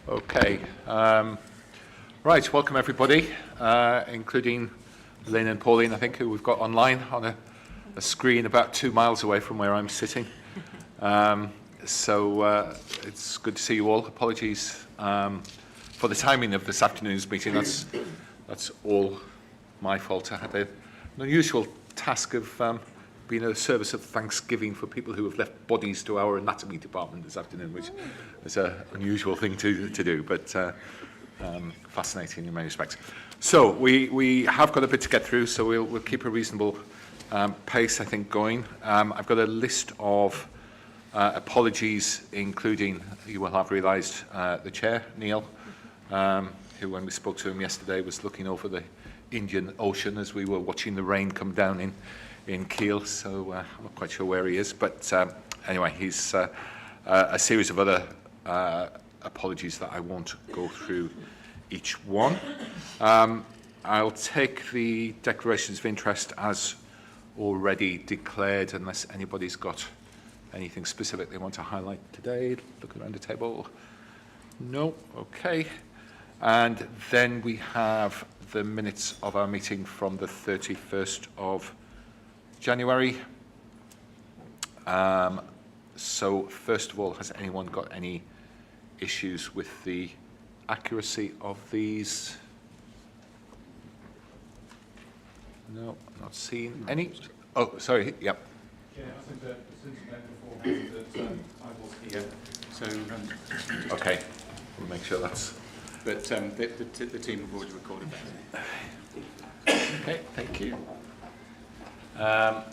Okay. Right, welcome everybody, including Lynn and Pauline, I think, who we've got online on a screen about 2 miles away from where I'm sitting. So it's good to see you all. Apologies for the timing of this afternoon's meeting. That's all my fault. I had an unusual task of being a service of Thanksgiving for people who have left bodies to our anatomy department this afternoon, which is an unusual thing to do, but fascinating in many respects. So we have got a bit to get through, so we'll keep a reasonable pace, I think, going. I've got a list of apologies, including, you will have realised, the chair, Neil, who, when we spoke to him yesterday, was looking over the Indian Ocean as we were watching the rain come down in Kiel, so I'm not quite sure where he is, but anyway, he's a series of other apologies that I won't go through each one. I'll take the declarations of interest as already declared, unless anybody's got anything specific they want to highlight today. Look around the table. No, okay. And then we have the minutes of our meeting from the 31st of January. So first of all, has anyone got any issues with the accuracy of these? No, not seeing any. Oh, sorry, yep. Yeah, I think that since you know beforehand that I was here, so okay, we'll make sure that's. But the team have already recorded that. Okay, thank you.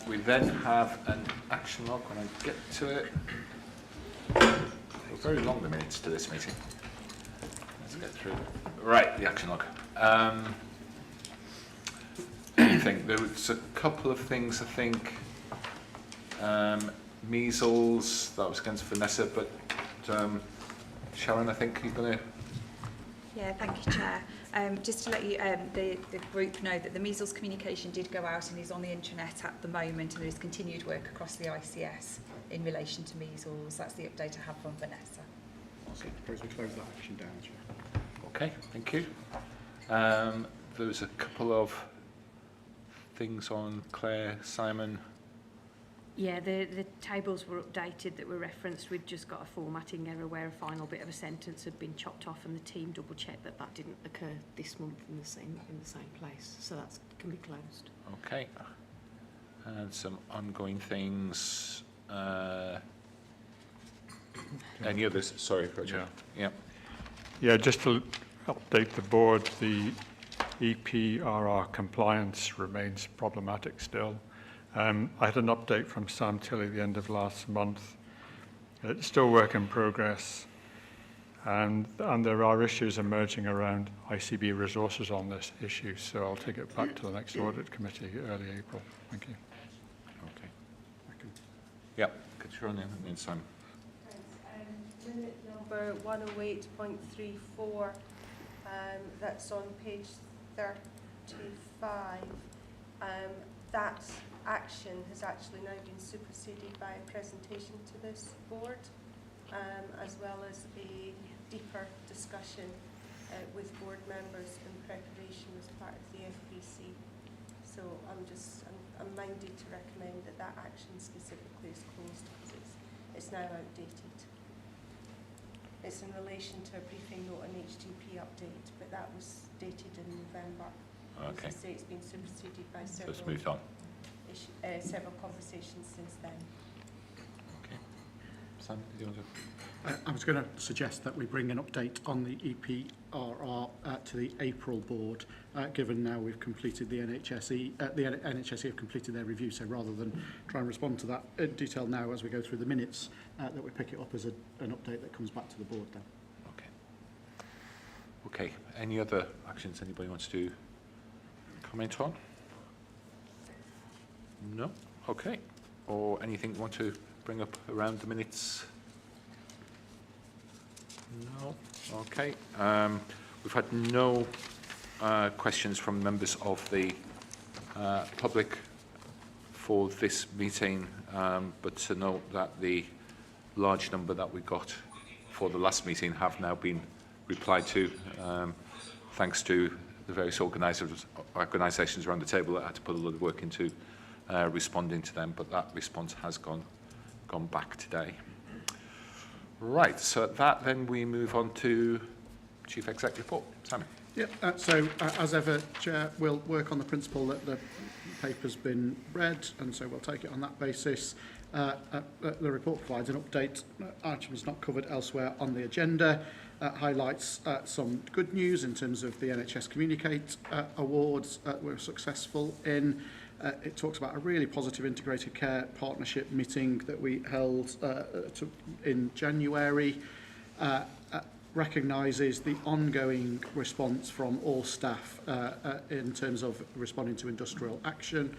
We then have an action log when I get to it. Very long the minutes to this meeting. Let's get through. Right, the action log. I think there was a couple of things, I think. Measles, that was against Vanessa, but Sharon, I think you're going to... Yeah, thank you, Chair. Just to let you, the group know that the measles communication did go out and is on the intranet at the moment, and there is continued work across the ICS in relation to measles. That's the update I have from Vanessa. So I propose we close that action down, Chair. Okay, thank you. There was a couple of things on Claire, Simon. Yeah, the tables were updated that were referenced. We'd just got a formatting error where a final bit of a sentence had been chopped off, and the team double-checked that that didn't occur this month in the same place. So that can be closed. Okay. And some ongoing things. Any others? Sorry, Roger. Yeah, just to update the board, the EPRR compliance remains problematic still. I had an update from Sam Tilley at the end of last month. It's still work in progress, and there are issues emerging around ICB resources on this issue, so I'll take it back to the next audit committee early April. Thank you. Okay. Yeah, Katrina and Simon. Minute number 108.34, that's on page 35. That action has actually now been superseded by a presentation to this board, as well as a deeper discussion with board members in preparation as part of the FBC. So I'm minded to recommend that action specifically is closed because it's now outdated. It's in relation to a briefing note on HDP update, but that was dated in November. Okay. As I say, it's been superseded by several. Just moved on. Several conversations since then. Okay. Sam, do you want to? I was going to suggest that we bring an update on the EPRR to the April board, given now we've completed the NHSE, the NHSE have completed their review, so rather than try and respond to that in detail now as we go through the minutes, that we pick it up as an update that comes back to the board then. Okay. Okay. Any other actions anybody wants to comment on? No? Okay. Or anything you want to bring up around the minutes? No? Okay. We've had no questions from members of the public for this meeting, but to note that the large number that we got for the last meeting have now been replied to, thanks to the various organisations around the table that had to put a lot of work into responding to them, but that response has gone back today. Right, so at that then we move on to Chief Exec report. Simon. As ever, Chair, we'll work on the principle that the paper's been read, and so we'll take it on that basis. The report provides an update, items not covered elsewhere on the agenda, highlights some good news in terms of the NHS Communicate awards we're successful in. It talks about a really positive integrated care partnership meeting that we held in January. Recognises the ongoing response from all staff in terms of responding to industrial action,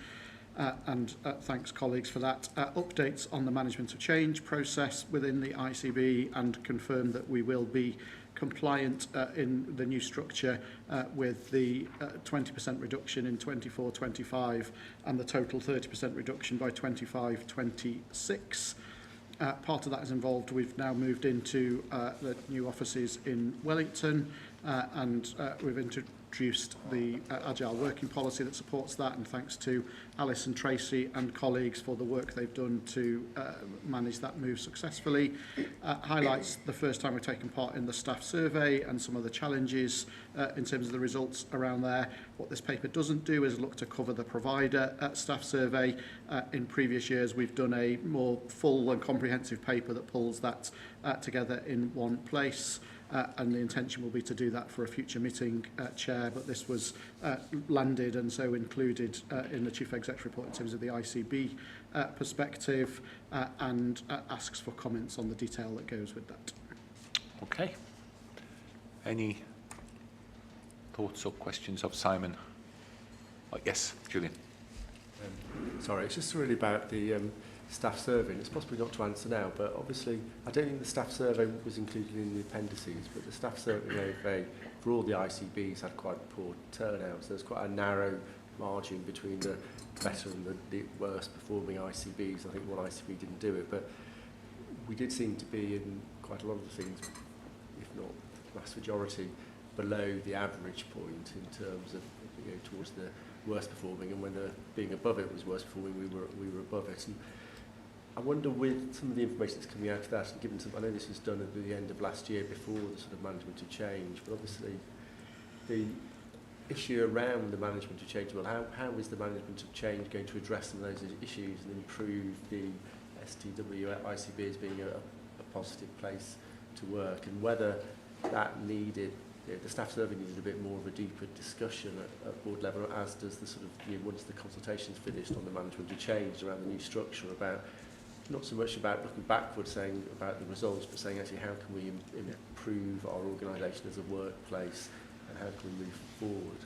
and thanks colleagues for that. Updates on the management of change process within the ICB, and confirm that we will be compliant in the new structure with the 20% reduction in 24-25 and the total 30% reduction by 25-26. Part of that is involved. We've now moved into the new offices in Wellington, and we've introduced the agile working policy that supports that, and thanks to Alice and Tracy and colleagues for the work they've done to manage that move successfully. Highlights the first time we've taken part in the staff survey and some of the challenges in terms of the results around there. What this paper doesn't do is look to cover the provider staff survey. In previous years we've done a more full and comprehensive paper that pulls that together in one place. And the intention will be to do that for a future meeting, Chair, but this was landed and so included in the Chief Exec report in terms of the ICB perspective, and asks for comments on the detail that goes with that. Okay. Any thoughts or questions of Simon? Oh, yes, Julian. Sorry, it's just really about the staff survey. And it's possibly not to answer now, but obviously I don't think the staff survey was included in the appendices, but the staff survey for all the ICBs had quite poor turnout. So there's quite a narrow margin between the better and the worst performing ICBs. I think one ICB didn't do it, but we did seem to be in quite a lot of the things, if not the vast majority, below the average point in terms of towards the worst performing, and when being above it was worst performing, we were above it. And I wonder, with some of the information that's coming out of that, and given some, I know this was done at the end of last year before the sort of management of change, but obviously the issue around the management of change, well, how is the management of change going to address some of those issues and improve the STW ICB as being a positive place to work, and whether that needed, the staff survey needed a bit more of a deeper discussion at board level, as does the sort of, once the consultation's finished on the management of change around the new structure, about not so much about looking backwards, saying about the results, but saying actually how can we improve our organisation as a workplace, and how can we move forward?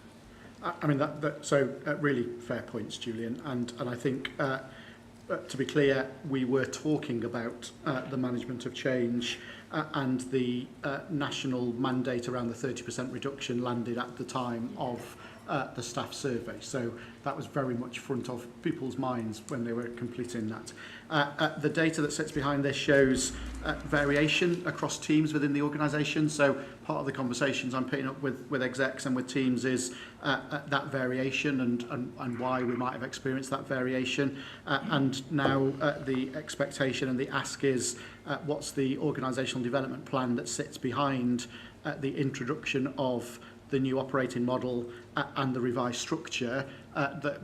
I mean, really fair points, Julian, and I think to be clear, we were talking about the management of change, and the national mandate around the 30% reduction landed at the time of the staff survey. So that was very much front of people's minds when they were completing that. The data that sits behind this shows variation across teams within the organisation. So part of the conversations I'm picking up with execs and with teams is that variation and why we might have experienced that variation. And now the expectation and the ask is what's the organisational development plan that sits behind the introduction of the new operating model and the revised structure,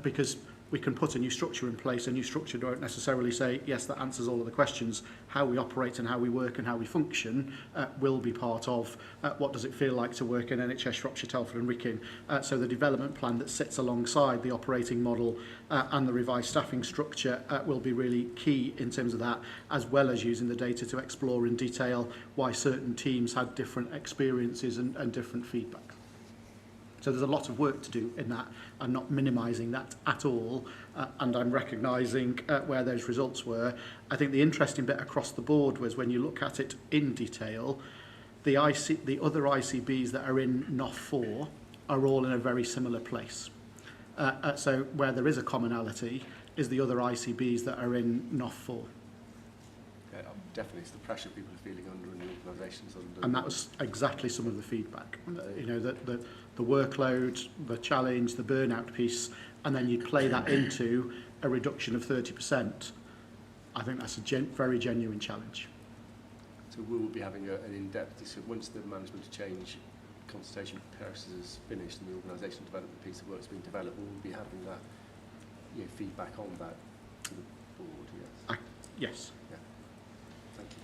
because we can put a new structure in place. A new structure don't necessarily say, yes, that answers all of the questions. How we operate and how we work and how we function will be part of what does it feel like to work in NHS Shropshire, Telford and Wrekin. So the development plan that sits alongside the operating model and the revised staffing structure will be really key in terms of that, as well as using the data to explore in detail why certain teams had different experiences and different feedback. So there's a lot of work to do in that. I'm not minimising that at all, and I'm recognising where those results were. I think the interesting bit across the board was when you look at it in detail, the other ICBs that are in NOF 4 are all in a very similar place. So where there is a commonality is the other ICBs that are in NOF 4. definitely it's the pressure people are feeling under and the organisations under. And that was exactly some of the feedback. You know, the workload, the challenge, the burnout piece, and then you play that into a reduction of 30%. I think that's a very genuine challenge. So we will be having an in-depth discussion once the management change consultation process is finished and the organisation development piece of work has been developed. We will be having that, you know, feedback on that to the board. Yes. Yes. Yeah. Thank you.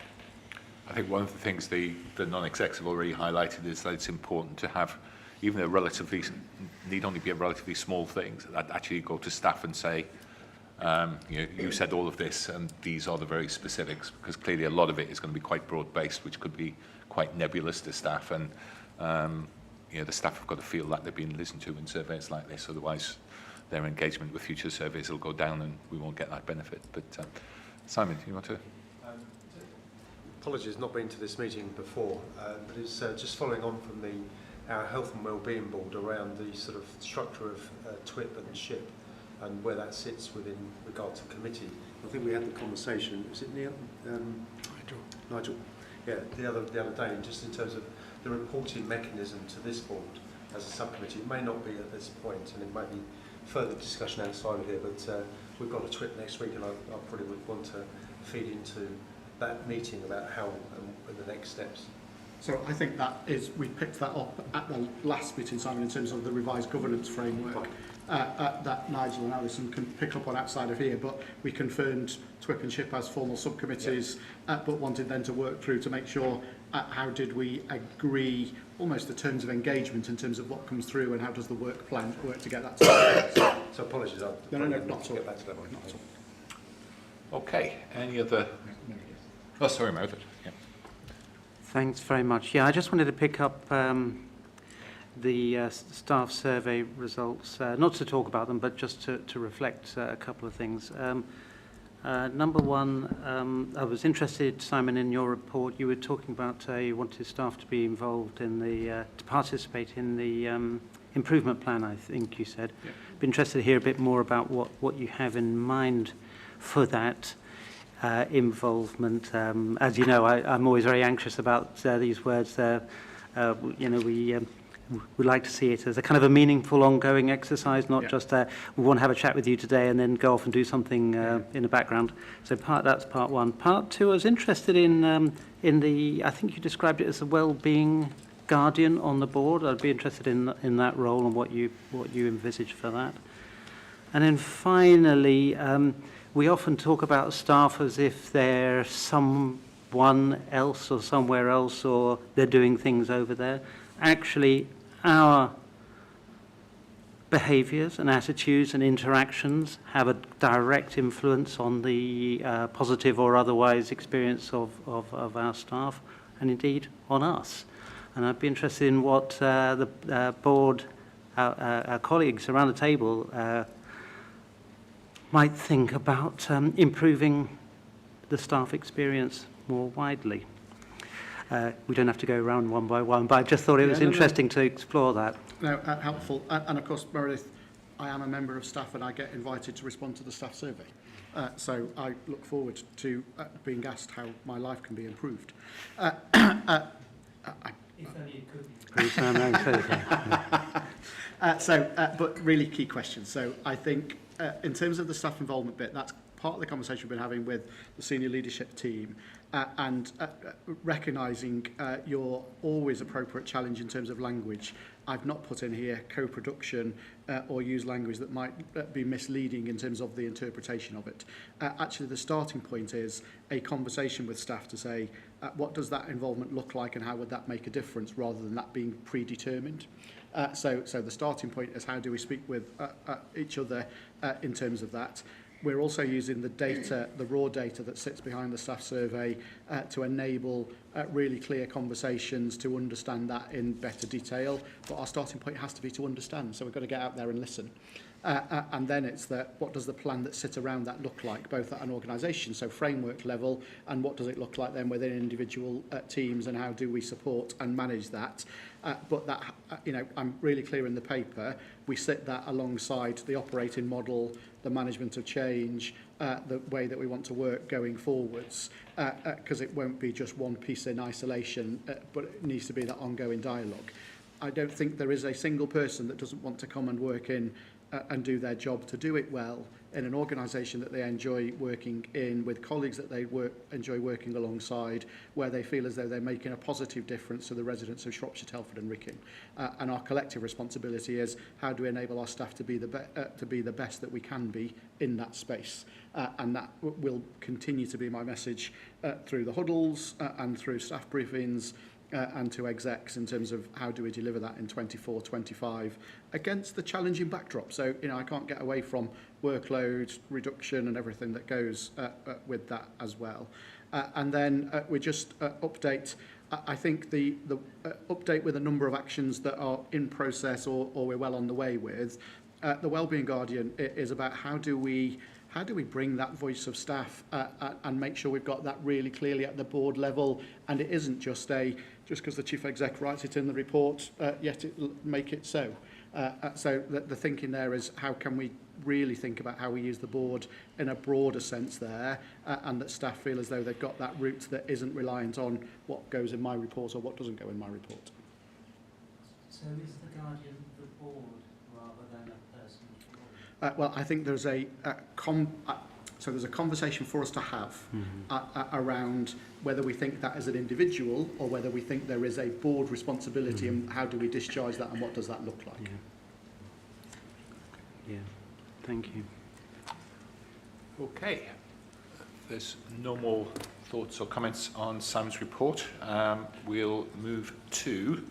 I think one of the things the non-execs have already highlighted is that it's important to have, even a relatively, need only be a relatively small thing, that actually go to staff and say, you know, you said all of this and these are the very specifics, because clearly a lot of it is going to be quite broad-based, which could be quite nebulous to staff, and you know, the staff have got to feel that they're being listened to in surveys like this, otherwise their engagement with future surveys will go down and we won't get that benefit. But Simon, do you want to? Apologies, not been to this meeting before, but it's just following on from our Health and Wellbeing Board around the sort of structure of TWIP and SHIP and where that sits within regard to committee. I think we had the conversation, was it Neil? Nigel. Yeah, the other day, just in terms of the reporting mechanism to this board as a subcommittee. It may not be at this point, and it might be further discussion outside of here, but we've got a TWIP next week, and I probably would want to feed into that meeting about how and the next steps. So I think that is, we picked that up at the last meeting, Simon, in terms of the revised governance framework. That Nigel and Alison can pick up on outside of here, but we confirmed TWIP and SHIP as formal subcommittees, but wanted then to work through to make sure how did we agree almost the terms of engagement in terms of what comes through and how does the work plan work to get that to So apologies, I'll No, not at all. get back to that one. Not at all. Okay, any other? Oh, sorry, Meredith. Yeah. Thanks very much. Yeah, I just wanted to pick up the staff survey results, not to talk about them, but just to reflect a couple of things. Number one, I was interested, Simon, in your report. You were talking about you wanted staff to be involved in to participate in the improvement plan, I think you said. Yeah. Be interested to hear a bit more about what you have in mind for that involvement. As you know, I'm always very anxious about these words. You know, we like to see it as a kind of a meaningful, ongoing exercise, not just we want to have a chat with you today and then go off and do something in the background. So that's part one. Part two, I was interested in the, I think you described it as a well-being guardian on the board. I'd be interested in that role and what you envisage for that. And then finally, we often talk about staff as if they're someone else or somewhere else, or they're doing things over there. Actually, our behaviours and attitudes and interactions have a direct influence on the positive or otherwise experience of our staff, and indeed on us. And I'd be interested in what the board, our colleagues around the table, might think about improving the staff experience more widely. We don't have to go around one by one, but I just thought it was interesting to explore that. No, helpful. And of course, Meredith, I am a member of staff and I get invited to respond to the staff survey. So I look forward to being asked how my life can be improved. If only it could be. But really key questions. So I think in terms of the staff involvement bit, that's part of the conversation we've been having with the senior leadership team. And recognising your always appropriate challenge in terms of language. I've not put in here co-production or use language that might be misleading in terms of the interpretation of it. Actually, the starting point is a conversation with staff to say, what does that involvement look like and how would that make a difference, rather than that being predetermined. So the starting point is how do we speak with each other in terms of that. We're also using the data, the raw data that sits behind the staff survey to enable really clear conversations to understand that in better detail. But our starting point has to be to understand. So we've got to get out there and listen. And then it's what does the plan that sits around that look like, both at an organisation, so framework level, and what does it look like then within individual teams, and how do we support and manage that? but that, I'm really clear in the paper, we sit that alongside the operating model, the management of change, the way that we want to work going forwards, because it won't be just one piece in isolation, but it needs to be that ongoing dialogue. I don't think there is a single person that doesn't want to come and work in and do their job to do it well in an organisation that they enjoy working in, with colleagues that they enjoy working alongside, where they feel as though they're making a positive difference to the residents of Shropshire, Telford and Wrekin. And our collective responsibility is how do we enable our staff to be the best that we can be in that space. And that will continue to be my message through the huddles and through staff briefings, and to execs in terms of how do we deliver that in 24-25 against the challenging backdrop. So, I can't get away from workload reduction and everything that goes with that as well. And then we just update. I think the update with a number of actions that are in process or we're well on the way with. The Wellbeing Guardian is about how do we bring that voice of staff and make sure we've got that really clearly at the board level, and it isn't just because the chief exec writes it in the report, yet make it so. So the thinking there is how can we really think about how we use the board in a broader sense there, and that staff feel as though they've got that route that isn't reliant on what goes in my report or what doesn't go in my report. So is the Guardian the board rather than a person? Well, I think there's there's a conversation for us to have around whether we think that as an individual or whether we think there is a board responsibility and how do we discharge that and what does that look like. Yeah. Thank you. Okay. There's no more thoughts or comments on Simon's report. We'll move to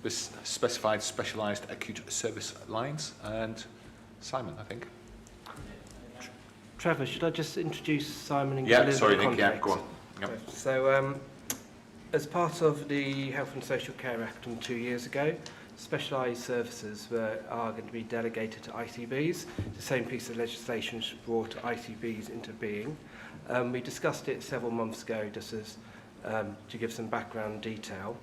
specified specialised acute service lines, and Simon, I think. Trevor, should I just introduce Simon and Nick, go on. Yep. So, as part of the Health and Social Care Act from 2 years ago, specialised services are going to be delegated to ICBs. The same piece of legislation brought ICBs into being. We discussed it several months ago, just as to give some background detail.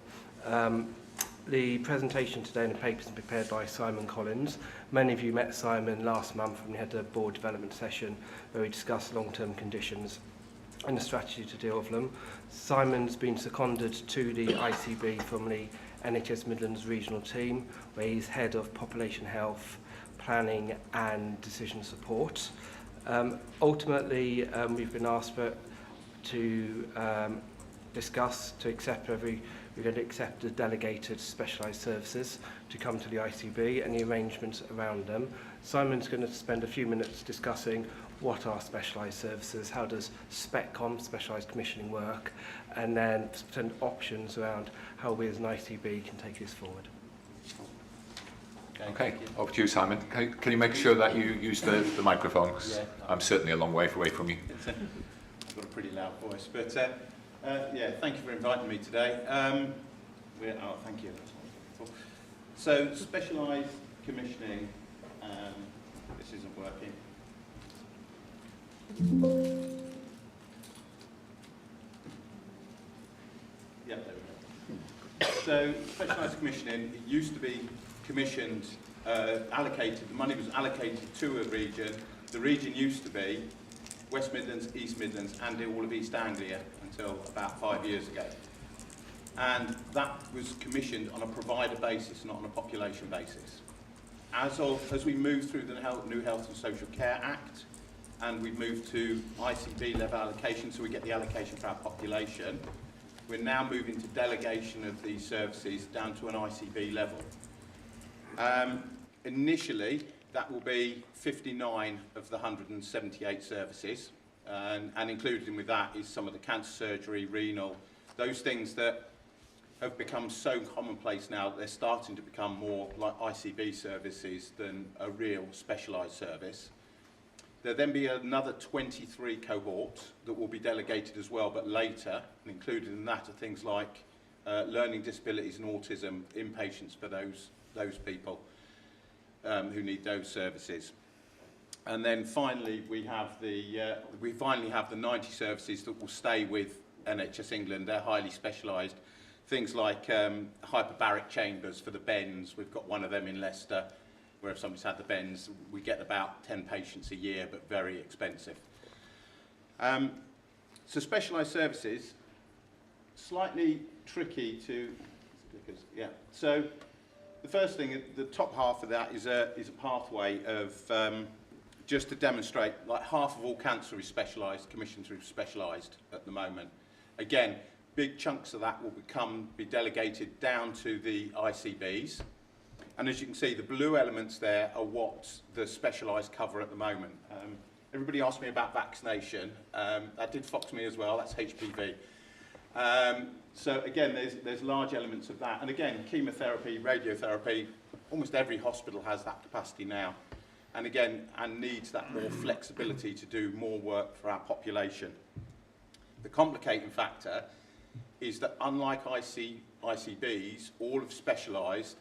The presentation today in the paper is prepared by Simon Collins. Many of you met Simon last month when we had a board development session where we discussed long-term conditions and the strategy to deal with them. Simon's been seconded to the ICB from the NHS Midlands regional team, where he's head of population health, planning and decision support. Ultimately, we've been asked to discuss, to accept we're going to accept the delegated specialised services to come to the ICB and the arrangements around them. Simon's going to spend a few minutes discussing what are specialised services, how does SpecCom, specialised commissioning, work, and then send options around how we as an ICB can take this forward. Okay, over to you, Simon. Can you make sure that you use the microphone? Yeah. I'm certainly a long way away from you. I've got a pretty loud voice, but yeah, thank you for inviting me today. Thank you. So, specialised commissioning, this isn't working. Yeah, there we go. So, specialised commissioning, it used to be commissioned, allocated, the money was allocated to a region. The region used to be West Midlands, East Midlands, and all of East Anglia until about 5 years ago. And that was commissioned on a provider basis, not on a population basis. As we move through the new Health and Social Care Act, and we've moved to ICB level allocation, so we get the allocation for our population, we're now moving to delegation of these services down to an ICB level. Initially, that will be 59 of the 178 services, and included in with that is some of the cancer surgery, renal, those things that have become so commonplace now that they're starting to become more like ICB services than a real specialised service. There'll then be another 23 cohorts that will be delegated as well, but later, and included in that are things like learning disabilities and autism inpatients for those people who need those services. And then finally, we finally have the 90 services that will stay with NHS England. They're highly specialised Things like hyperbaric chambers for the bends. We've got one of them in Leicester, where if somebody's had the bends, we get about 10 patients a year, but very expensive. So specialised services, slightly tricky to, yeah. So the first thing, the top half of that is a pathway of just to demonstrate, like half of all cancer is specialised, commissioned through specialised at the moment. Again, big chunks of that will be delegated down to the ICBs. And as you can see, the blue elements there are what the specialised cover at the moment. Everybody asked me about vaccination. That did fox me as well, that's HPV. So again, there's large elements of that. And again, chemotherapy, radiotherapy, almost every hospital has that capacity now. And again, and needs that more flexibility to do more work for our population. The complicating factor is that unlike ICBs, all of specialised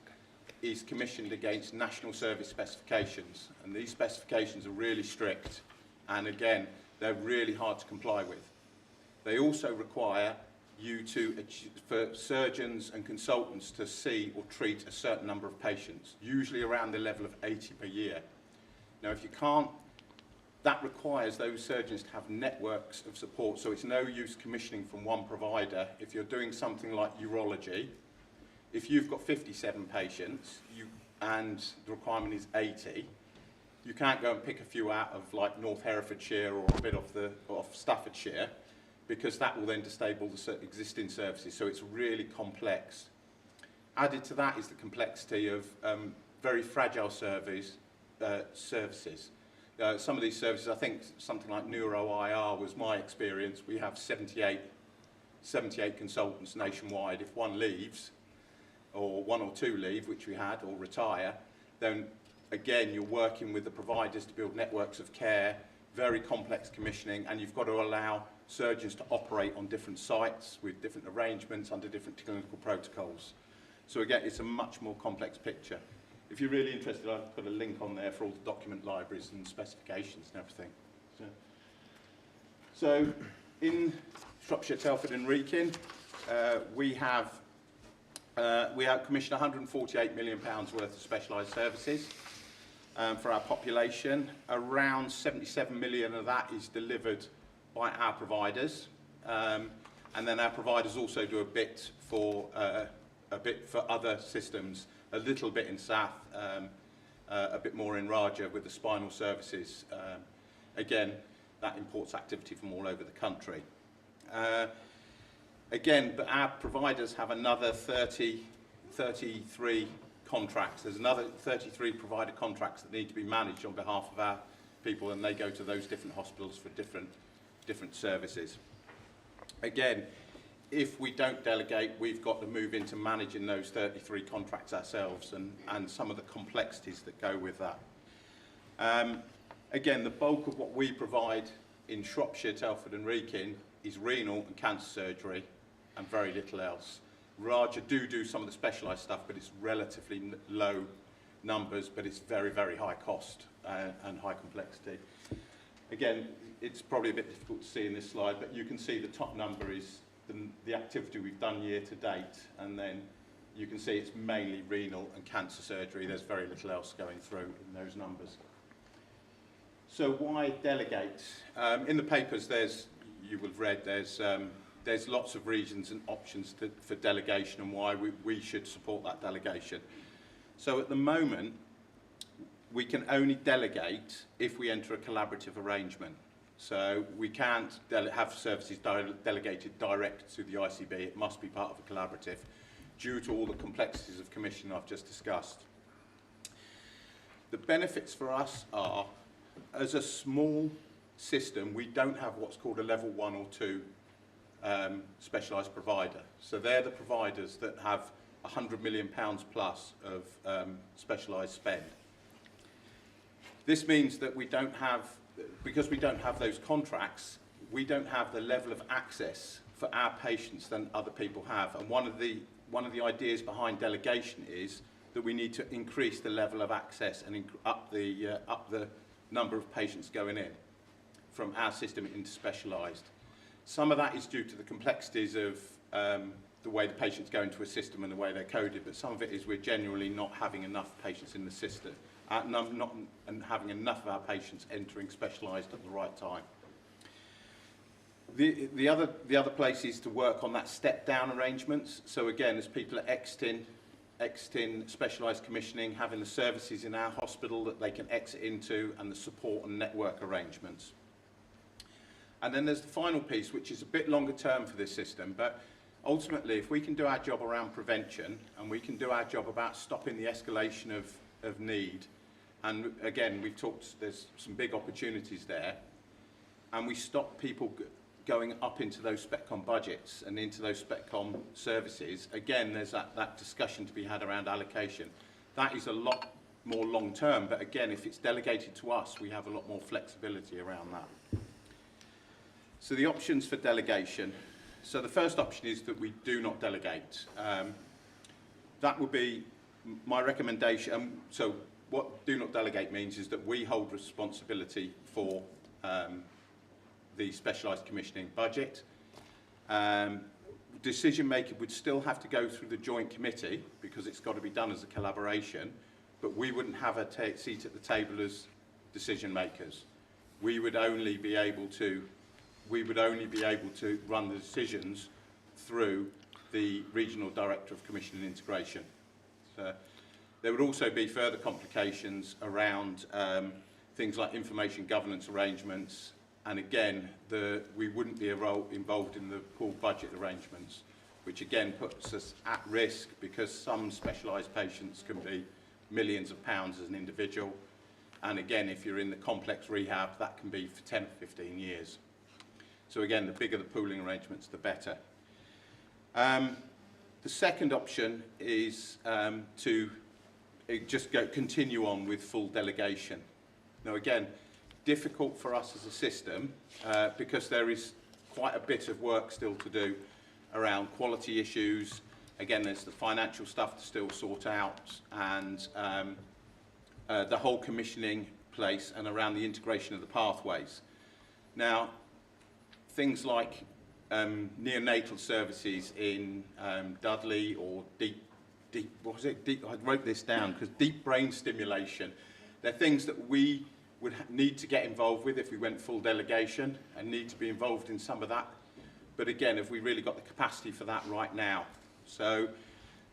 is commissioned against national service specifications. And these specifications are really strict. And again, they're really hard to comply with. They also require you for surgeons and consultants to see or treat a certain number of patients, usually around the level of 80 per year. Now, if you can't, that requires those surgeons to have networks of support, so it's no use commissioning from one provider. If you're doing something like urology, if you've got 57 patients and the requirement is 80, you can't go and pick a few out of like North Herefordshire or a bit of Staffordshire, because that will then disable the existing services, so it's really complex. Added to that is the complexity of very fragile services. Some of these services, I think something like Neuro-IR was my experience. We have 78 consultants nationwide. If one leaves, or one or two leave, which we had, or retire, then again, you're working with the providers to build networks of care, very complex commissioning, and you've got to allow surgeons to operate on different sites with different arrangements under different clinical protocols. So again, it's a much more complex picture. If you're really interested, I've put a link on there for all the document libraries and specifications and everything. So in Shropshire, Telford and Wrekin, we have commissioned £148 million worth of specialised services for our population. Around 77 million of that is delivered by our providers, and then our providers also do a bit for other systems, a little bit in SAF, a bit more in Raja with the spinal services. Again, that imports activity from all over the country. Again, but our providers have another 33 contracts. There's another 33 provider contracts that need to be managed on behalf of our people, and they go to those different hospitals for different services. Again, if we don't delegate, we've got to move into managing those 33 contracts ourselves, and some of the complexities that go with that. Again, the bulk of what we provide in Shropshire, Telford and Wrekin is renal and cancer surgery and very little else. Raja do some of the specialised stuff, but it's relatively low numbers, but it's very, very high cost and high complexity. Again, it's probably a bit difficult to see in this slide, but you can see the top number is the activity we've done year to date, and then you can see it's mainly renal and cancer surgery. There's very little else going through in those numbers. So why delegate? In the papers, you will have read, there's lots of reasons and options for delegation and why we should support that delegation. So at the moment, we can only delegate if we enter a collaborative arrangement. So we can't have services delegated direct to the ICB. It must be part of a collaborative due to all the complexities of commission I've just discussed. The benefits for us are, as a small system, we don't have what's called a level 1 or 2 specialised provider. So they're the providers that have £100 million plus of specialised spend. This means that because we don't have those contracts, we don't have the level of access for our patients than other people have. And one of the ideas behind delegation is that we need to increase the level of access and up the number of patients going in from our system into specialised. Some of that is due to the complexities of the way the patients go into a system and the way they're coded, but some of it is we're genuinely not having enough patients in the system, and having enough of our patients entering specialised at the right time. The other place is to work on that step-down arrangements. So again, as people are exiting specialised commissioning, having the services in our hospital that they can exit into, and the support and network arrangements. And then there's the final piece, which is a bit longer term for this system, but ultimately, if we can do our job around prevention, and we can do our job about stopping the escalation of need, and again, we've talked, there's some big opportunities there, and we stop people going up into those SpecCom budgets and into those SpecCom services, again, there's that discussion to be had around allocation. That is a lot more long term, but again, if it's delegated to us, we have a lot more flexibility around that. So the options for delegation. So the first option is that we do not delegate. That would be my recommendation. So what do not delegate means is that we hold responsibility for the specialised commissioning budget. Decision making would still have to go through the joint committee because it's got to be done as a collaboration, but we wouldn't have a seat at the table as decision makers. We would only be able to run the decisions through the Regional Director of Commission and Integration. So there would also be further complications around things like information governance arrangements, and again, we wouldn't be involved in the pool budget arrangements, which again puts us at risk because some specialised patients can be millions of pounds as an individual, and again, if you're in the complex rehab, that can be for 10 or 15 years. So again, the bigger the pooling arrangements, the better. The second option is to just continue on with full delegation. Now again, difficult for us as a system because there is quite a bit of work still to do around quality issues. Again, there's the financial stuff to still sort out, and the whole commissioning place and around the integration of the pathways. Now, things like neonatal services in Dudley, or I wrote this down because deep brain stimulation. They're things that we would need to get involved with if we went full delegation, and need to be involved in some of that. But again, have we really got the capacity for that right now? So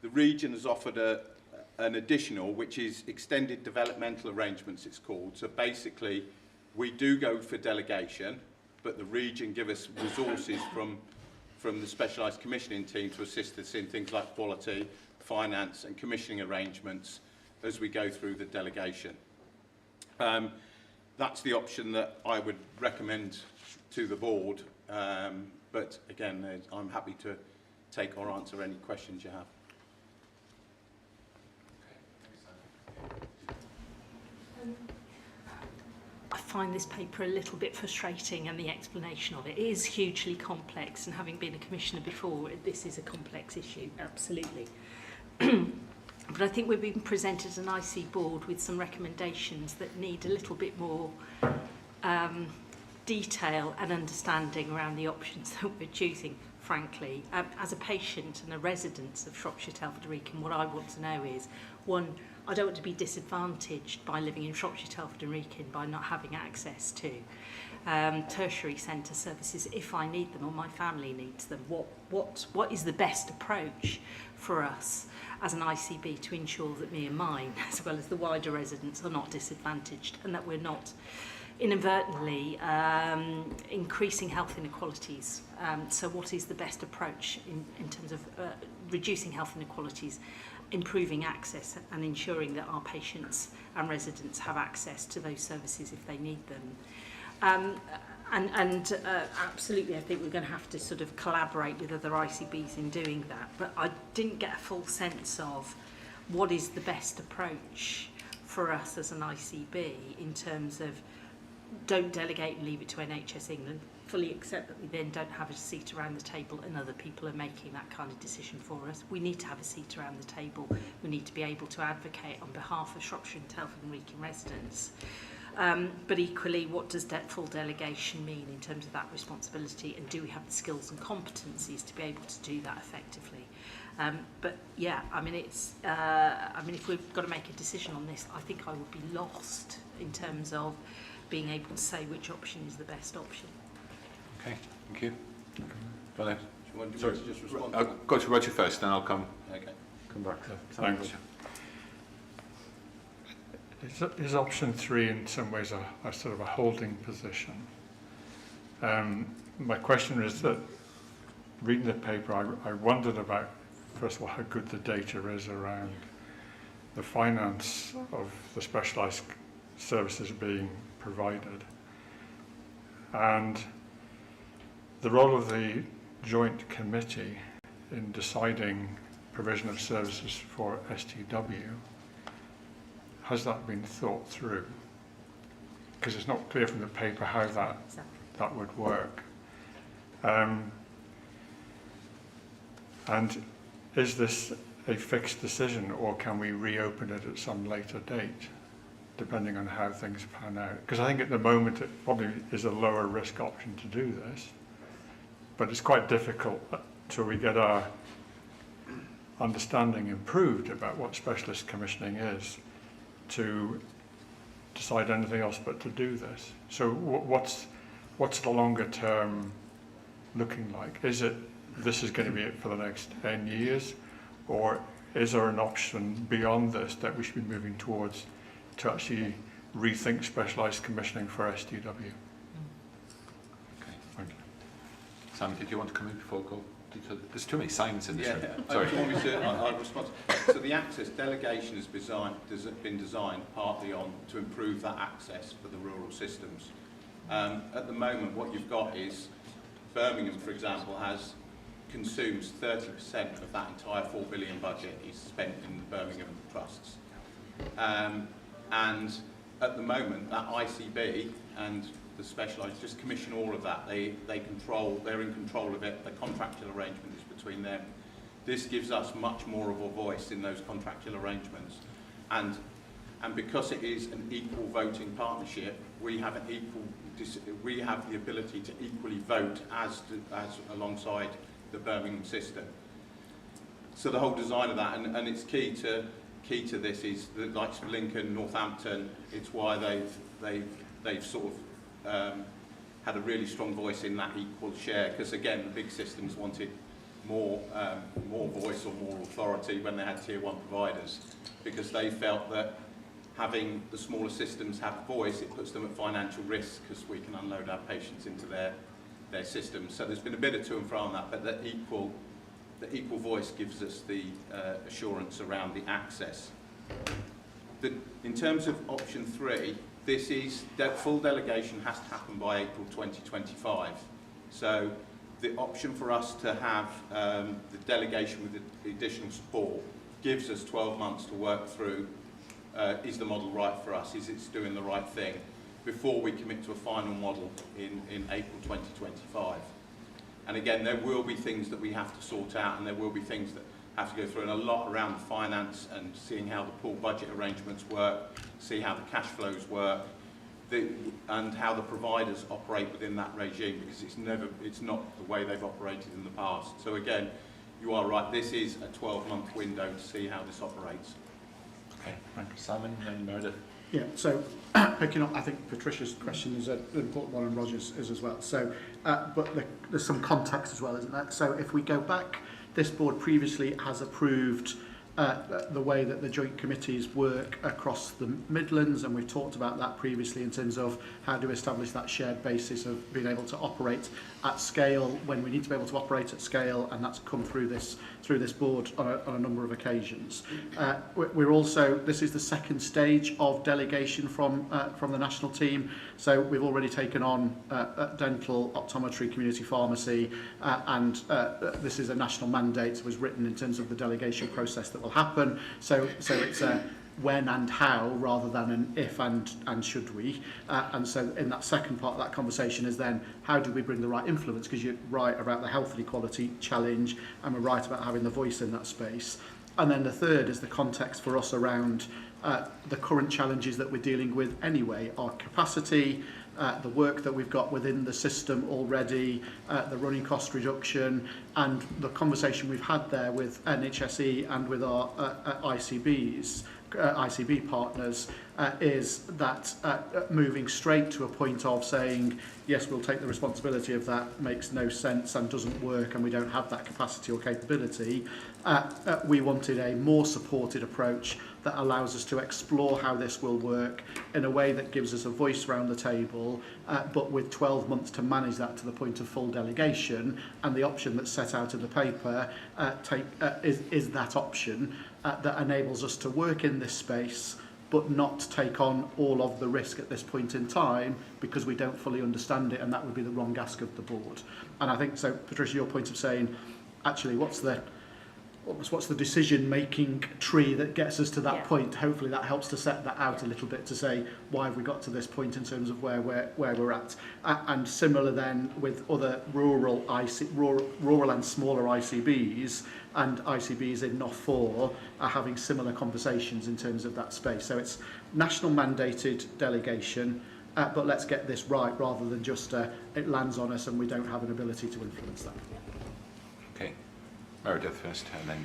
the region has offered an additional, which is extended developmental arrangements, it's called. So basically, we do go for delegation, but the region give us resources from the specialised commissioning team to assist us in things like quality, finance and commissioning arrangements as we go through the delegation. That's the option that I would recommend to the board, but again, I'm happy to take or answer any questions you have. I find this paper a little bit frustrating, and the explanation of it is hugely complex, and having been a commissioner before, this is a complex issue, absolutely. But I think we've been presented as an IC board with some recommendations that need a little bit more detail and understanding around the options that we're choosing, frankly. As a patient and a resident of Shropshire, Telford and Wrekin, what I want to know is, one, I don't want to be disadvantaged by living in Shropshire, Telford and Wrekin by not having access to tertiary centre services if I need them or my family needs them. What is the best approach for us as an ICB to ensure that me and mine, as well as the wider residents, are not disadvantaged, and that we're not inadvertently increasing health inequalities. So what is the best approach in terms of reducing health inequalities, improving access and ensuring that our patients and residents have access to those services if they need them? Absolutely, I think we're going to have to sort of collaborate with other ICBs in doing that. But I didn't get a full sense of what is the best approach for us as an ICB in terms of don't delegate and leave it to NHS England, fully accept that we then don't have a seat around the table and other people are making that kind of decision for us. We need to have a seat around the table. We need to be able to advocate on behalf of Shropshire and Telford and Wrekin residents. But equally, what does full delegation mean in terms of that responsibility, and do we have the skills and competencies to be able to do that effectively? But yeah, I mean, if we've got to make a decision on this, I think I would be lost in terms of being able to say which option is the best option. Okay, thank you. Go ahead. Do you want to just respond? I'll go to Roger first, then I'll come back to Thanks. Is option 3 in some ways a sort of a holding position? My question is that, reading the paper, I wondered about, first of all, how good the data is around the finance of the specialised services being provided, and the role of the joint committee in deciding provision of services for STW. Has that been thought through? Because it's not clear from the paper how that would work. And is this a fixed decision, or can we reopen it at some later date, depending on how things pan out? Because I think at the moment it probably is a lower risk option to do this, but it's quite difficult till we get our understanding improved about what specialist commissioning is to decide anything else but to do this. So what's the longer term looking like? Is it this is going to be it for the next 10 years, or is there an option beyond this that we should be moving towards to actually rethink specialised commissioning for STW? Okay, thank you. Sam, did you want to come in before I go? There's too many signs in this room. Sorry. Do you want me to? I'll respond. So the access delegation has been designed partly to improve that access for the rural systems. At the moment, what you've got is Birmingham, for example, consumes 30% of that entire £4 billion budget is spent in the Birmingham trusts. And at the moment, that ICB and the specialised just commission all of that. They're in control of it. The contractual arrangement is between them. This gives us much more of a voice in those contractual arrangements, and because it is an equal voting partnership, we have the ability to equally vote as alongside the Birmingham system. So the whole design of that, and it's key to this is the likes of Lincoln, Northampton. It's why they've sort of had a really strong voice in that equal share, because again the big systems wanted more voice or more authority when they had tier 1 providers, because they felt that having the smaller systems have voice, it puts them at financial risk because we can unload our patients into their systems. So there's been a bit of to and fro on that, but the equal voice gives us the assurance around the access. In terms of option 3, this is that full delegation has to happen by April 2025. So the option for us to have the delegation with the additional support gives us 12 months to work through. Is the model right for us? Is it doing the right thing? Before we commit to a final model in April 2025. And again, there will be things that we have to sort out, and there will be things that have to go through, and a lot around the finance and seeing how the pool budget arrangements work, see how the cash flows work, and how the providers operate within that regime, because it's not the way they've operated in the past. So again, you are right, this is a 12-month window to see how this operates. Okay, thanks. Simon and Meredith. Yeah, so picking up, I think Patricia's question is an important one, and Roger's is as well. So, but there's some context as well, isn't there? So if we go back, this board previously has approved the way that the joint committees work across the Midlands, and we've talked about that previously in terms of how to establish that shared basis of being able to operate at scale when we need to be able to operate at scale, and that's come through this board on a number of occasions. We're also, this is the second stage of delegation from the national team, so we've already taken on dental, optometry, community pharmacy, and this is a national mandate that was written in terms of the delegation process that will happen. So it's a when and how rather than an if and should we. And so in that second part of that conversation is then how do we bring the right influence, because you're right about the health and equality challenge, and we're right about having the voice in that space. And then the third is the context for us around the current challenges that we're dealing with anyway, our capacity, the work that we've got within the system already, the running cost reduction, and the conversation we've had there with NHSE and with our ICB partners is that moving straight to a point of saying, yes, we'll take the responsibility of that, makes no sense and doesn't work and we don't have that capacity or capability. We wanted a more supported approach that allows us to explore how this will work in a way that gives us a voice around the table, but with 12 months to manage that to the point of full delegation. And the option that's set out in the paper is that option that enables us to work in this space but not take on all of the risk at this point in time because we don't fully understand it, and that would be the wrong ask of the board. And I think, so Patricia, your point of saying, actually, what's the decision-making tree that gets us to that point? Hopefully that helps to set that out a little bit, to say, why have we got to this point in terms of where we're at? And similar then with other rural and smaller ICBs, and ICBs in NOF4 are having similar conversations in terms of that space. So it's national mandated delegation, but let's get this right rather than just it lands on us and we don't have an ability to influence that. Okay. Meredith first, and then...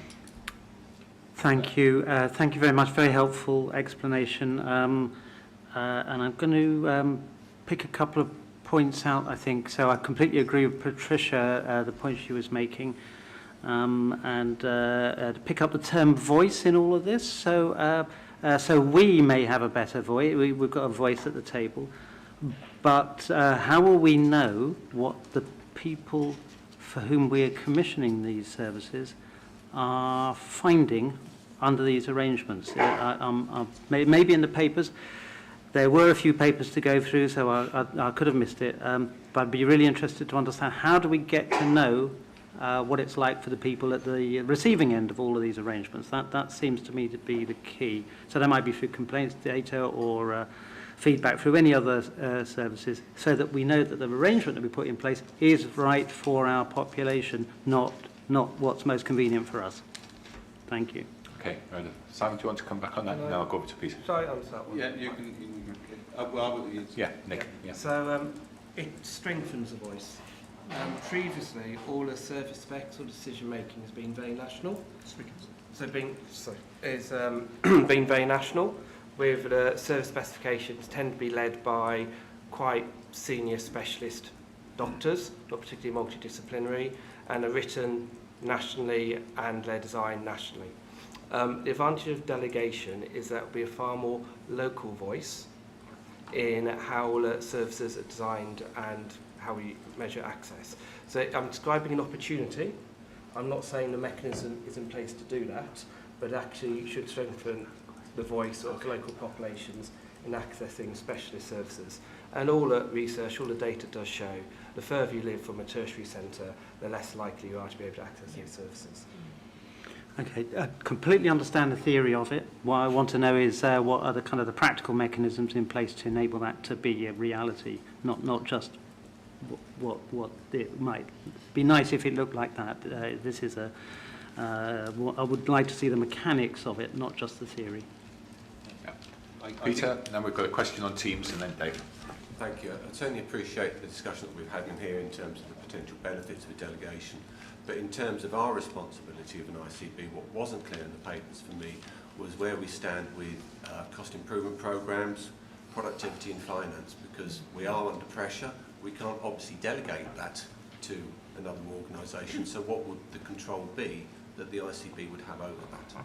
Thank you. Thank you very much. Very helpful explanation. And I'm going to pick a couple of points out, I think. So I completely agree with Patricia, the point she was making. And to pick up the term voice in all of this. So we may have a better voice. We've got a voice at the table. But how will we know what the people for whom we are commissioning these services are finding under these arrangements? Maybe in the papers. There were a few papers to go through, so I could have missed it. But I'd be really interested to understand, how do we get to know what it's like for the people at the receiving end of all of these arrangements? That seems to me to be the key. So that might be through complaints data or feedback through any other services, so that we know that the arrangement that we put in place is right for our population, not what's most convenient for us. Thank you. Okay, right. Simon, do you want to come back on that? No, I'll go over to Peter. Sorry, answer that one. Yeah, you can yeah, Nick. Yeah. So it strengthens the voice. Previously, all the service specs or decision making has been very national. Been very national, with the service specifications tend to be led by quite senior specialist doctors, not particularly multidisciplinary, and are written nationally and they're designed nationally. The advantage of delegation is that it will be a far more local voice in how all the services are designed and how we measure access. So I'm describing an opportunity. I'm not saying the mechanism is in place to do that, but actually should strengthen the voice of local populations in accessing specialist services. And all the research, all the data does show, the further you live from a tertiary centre, the less likely you are to be able to access these services. Okay, I completely understand the theory of it. What I want to know is what are the kind of the practical mechanisms in place to enable that to be a reality, not just what it might be nice if it looked like that. This is I would like to see the mechanics of it, not just the theory. Peter, then we've got a question on Teams, and then Dave. Thank you. I certainly appreciate the discussion that we've had in here in terms of the potential benefits of a delegation. But in terms of our responsibility of an ICB, what wasn't clear in the papers for me was where we stand with cost improvement programmes, productivity and finance, because we are under pressure. We can't obviously delegate that to another organisation. So what would the control be that the ICB would have over that?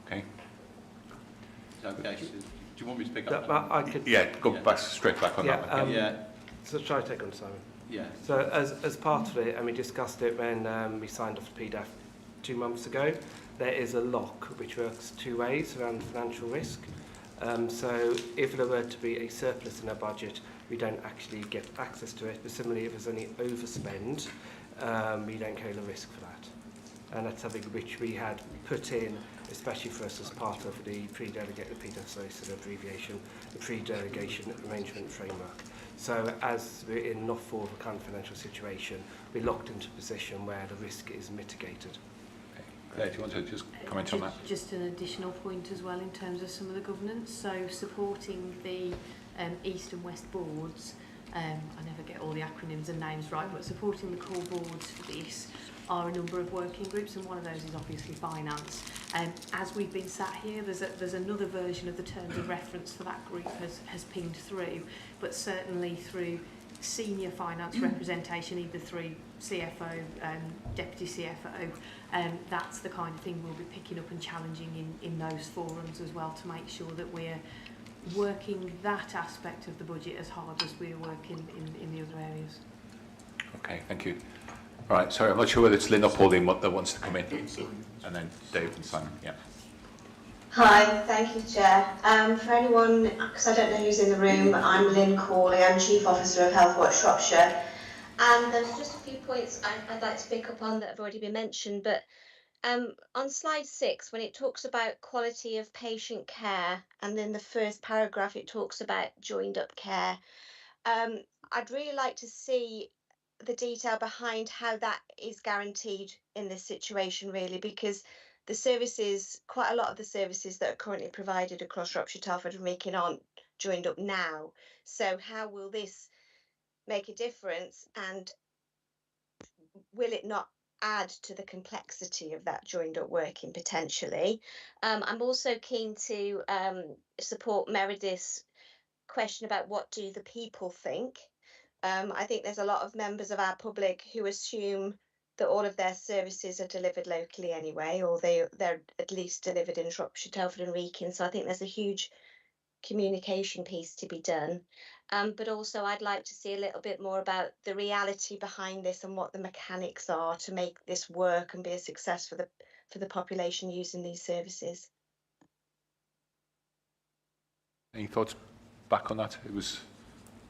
Okay. Okay. So, do you want me to pick up? I could. Yeah, go back straight back on that one. So try to take on Simon. Yeah. So as part of it, and we discussed it when we signed off the PDAF 2 months ago, there is a lock which works two ways around financial risk. So if there were to be a surplus in our budget, we don't actually get access to it. But similarly, if there's any overspend, we don't carry the risk for that. And that's something which we had put in, especially for us as part of the pre-delegate, the PDAF, sorry, so the abbreviation, the pre-delegation arrangement framework. So as we're in enough for a kind of financial situation, we're locked into a position where the risk is mitigated. Claire, do you want to just comment on that? Just an additional point as well in terms of some of the governance. So supporting the East and West boards, I never get all the acronyms and names right, but supporting the core boards for this are a number of working groups, and one of those is obviously finance. As we've been sat here, there's another version of the terms of reference for that group has pinged through, but certainly through senior finance representation, either through CFO, deputy CFO, that's the kind of thing we'll be picking up and challenging in those forums as well, to make sure that we're working that aspect of the budget as hard as we're working in the other areas. Okay, thank you. All right, sorry, I'm not sure whether it's Lynn or Pauline that wants to come in. And then Dave and Simon, yeah. Hi, thank you, Chair. For anyone, because I don't know who's in the room, I'm Lynn Corley, I'm Chief Officer of Health Watch Shropshire. And there's just a few points I'd like to pick up on that have already been mentioned, but on slide 6, when it talks about quality of patient care, and in the first paragraph it talks about joined up care, I'd really like to see the detail behind how that is guaranteed in this situation, really, because the services, quite a lot of the services that are currently provided across Shropshire, Telford and Wrekin aren't joined up now. So how will this make a difference, and will it not add to the complexity of that joined up working potentially? I'm also keen to support Meredith's question about what do the people think. I think there's a lot of members of our public who assume that all of their services are delivered locally anyway, or they're at least delivered in Shropshire, Telford and Wrekin. So I think there's a huge communication piece to be done. But also I'd like to see a little bit more about the reality behind this and what the mechanics are to make this work and be a success for the population using these services. Any thoughts back on that? It was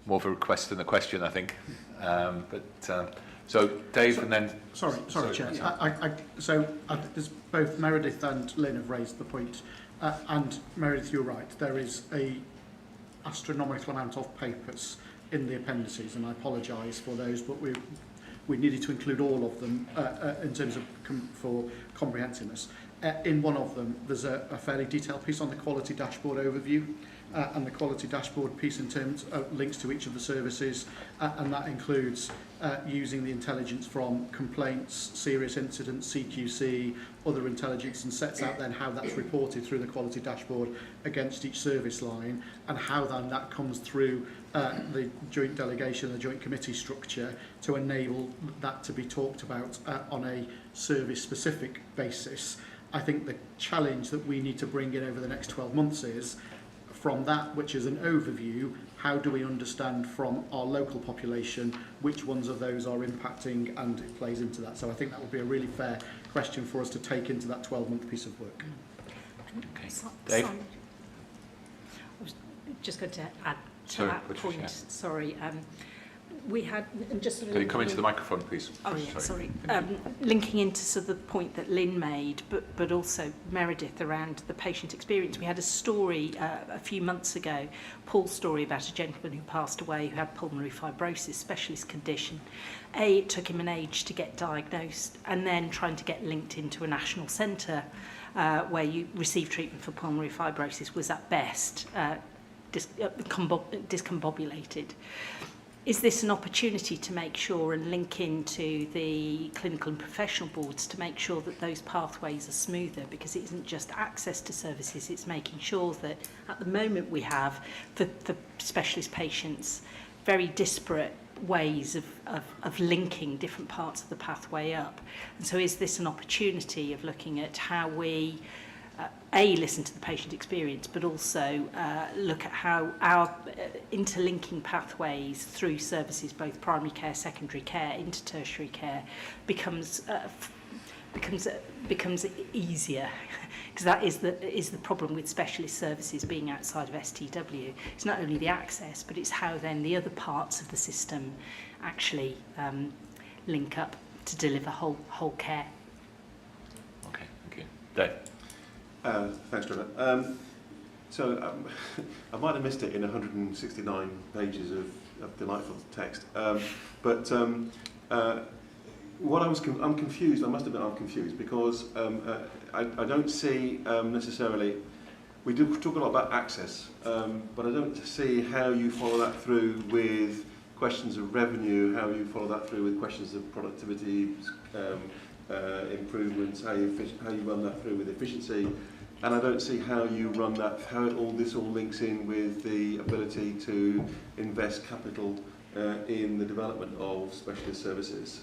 more of a request than a question, I think. So Dave, and then... Sorry, Chair. There's both Meredith and Lynn have raised the point. And Meredith, you're right. There is a astronomical amount of papers in the appendices, and I apologise for those, but we needed to include all of them in terms of for comprehensiveness. In one of them, there's a fairly detailed piece on the quality dashboard overview, and the quality dashboard piece in terms of links to each of the services, and that includes using the intelligence from complaints, serious incidents, CQC, other intelligence, and sets out then how that's reported through the quality dashboard against each service line, and how then that comes through the joint delegation, the joint committee structure, to enable that to be talked about on a service-specific basis. I think the challenge that we need to bring in over the next 12 months is, from that, which is an overview, how do we understand from our local population which ones of those are impacting, and it plays into that. So I think that would be a really fair question for us to take into that 12-month piece of work. Okay. Dave? I was just going to add to that point. Yeah. Sorry. We had just sort of... Can you come into the microphone, please? Oh, yeah, sorry. Linking into sort of the point that Lynn made, but also Meredith around the patient experience. We had a story a few months ago, Paul's story about a gentleman who passed away who had pulmonary fibrosis, specialist condition. It took him an age to get diagnosed, and then trying to get linked into a national centre where you receive treatment for pulmonary fibrosis was at best discombobulated. Is this an opportunity to make sure and link into the clinical and professional boards to make sure that those pathways are smoother? Because it isn't just access to services, it's making sure that at the moment we have for specialist patients very disparate ways of linking different parts of the pathway up. And so is this an opportunity of looking at how we listen to the patient experience, but also look at how our interlinking pathways through services, both primary care, secondary care, into tertiary care, becomes easier, because that is the problem with specialist services being outside of STW. It's not only the access, but it's how then the other parts of the system actually link up to deliver whole care. Okay, thank you. Dave? Thanks, Trevor. I might have missed it in 169 pages of delightful text. What I'm confused. I must admit I'm confused because I don't see necessarily. We do talk a lot about access, but I don't see how you follow that through with questions of revenue, how you follow that through with questions of productivity improvements, how you run that through with efficiency, and I don't see how you run that, how this all links in with the ability to invest capital in the development of specialist services.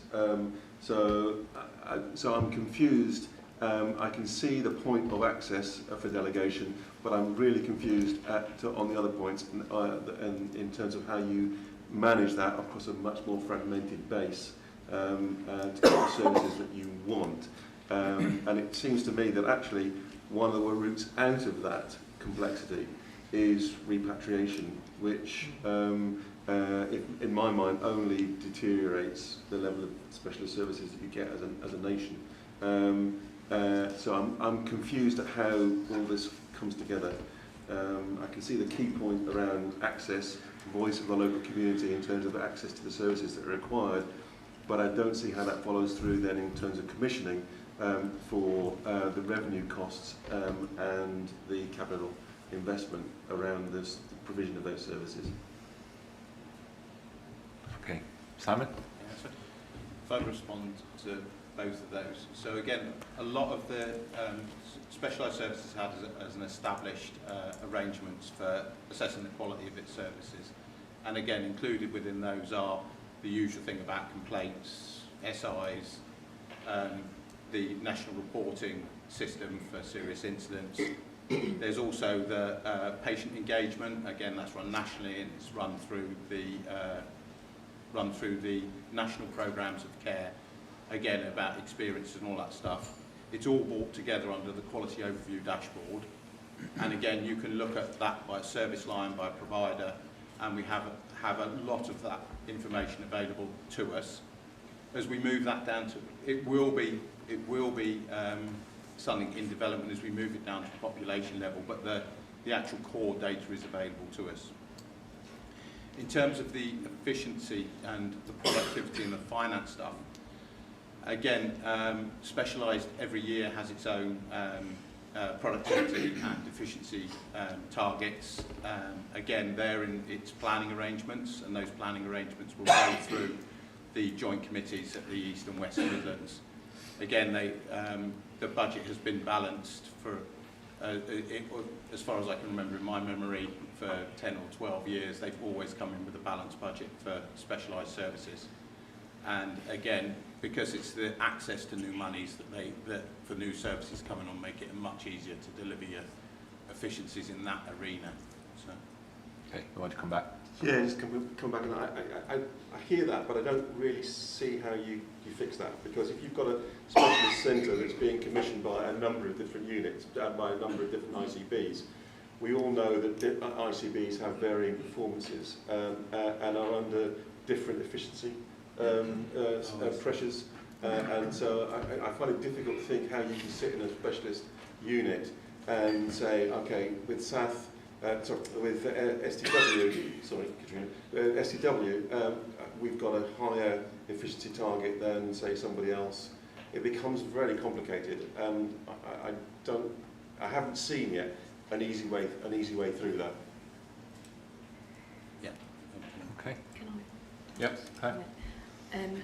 So I'm confused. I can see the point of access for delegation, but I'm really confused on the other points in terms of how you manage that across a much more fragmented base to get the services that you want. And it seems to me that actually one of the routes out of that complexity is repatriation, which in my mind only deteriorates the level of specialist services that you get as a nation. So I'm confused at how all this comes together. I can see the key point around access, voice of the local community in terms of access to the services that are required, but I don't see how that follows through then in terms of commissioning for the revenue costs and the capital investment around the provision of those services. Okay, Simon? Yeah, so if I respond to both of those. So again, a lot of the specialised services had as an established arrangements for assessing the quality of its services. And again, included within those are the usual thing about complaints, SIs, the national reporting system for serious incidents. There's also the patient engagement. Again, that's run nationally and it's run through the national programmes of care. Again, about experience and all that stuff. It's all brought together under the quality overview dashboard. And again, you can look at that by service line, by provider, and we have a lot of that information available to us. As we move that down to, it will be something in development as we move it down to population level, but the actual core data is available to us. In terms of the efficiency and the productivity and the finance stuff, again, specialised every year has its own productivity and efficiency targets. Again, they're in its planning arrangements, and those planning arrangements will go through the joint committees at the East and West Midlands. Again, the budget has been balanced for, as far as I can remember in my memory, for 10 or 12 years. They've always come in with a balanced budget for specialised services. And again, because it's the access to new monies that for new services coming on make it much easier to deliver your efficiencies in that arena. So. Okay, you want to come back? Yeah, just come back. And I hear that, but I don't really see how you fix that, because if you've got a specialist centre that's being commissioned by a number of different units, by a number of different ICBs, we all know that ICBs have varying performances and are under different efficiency pressures, and so I find it difficult to think how you can sit in a specialist unit and say, okay, with SAF, with STW, we've got a higher efficiency target than, say, somebody else. It becomes very complicated, and I haven't seen yet an easy way through that. Yeah. Okay. Can I? Yep. Okay. And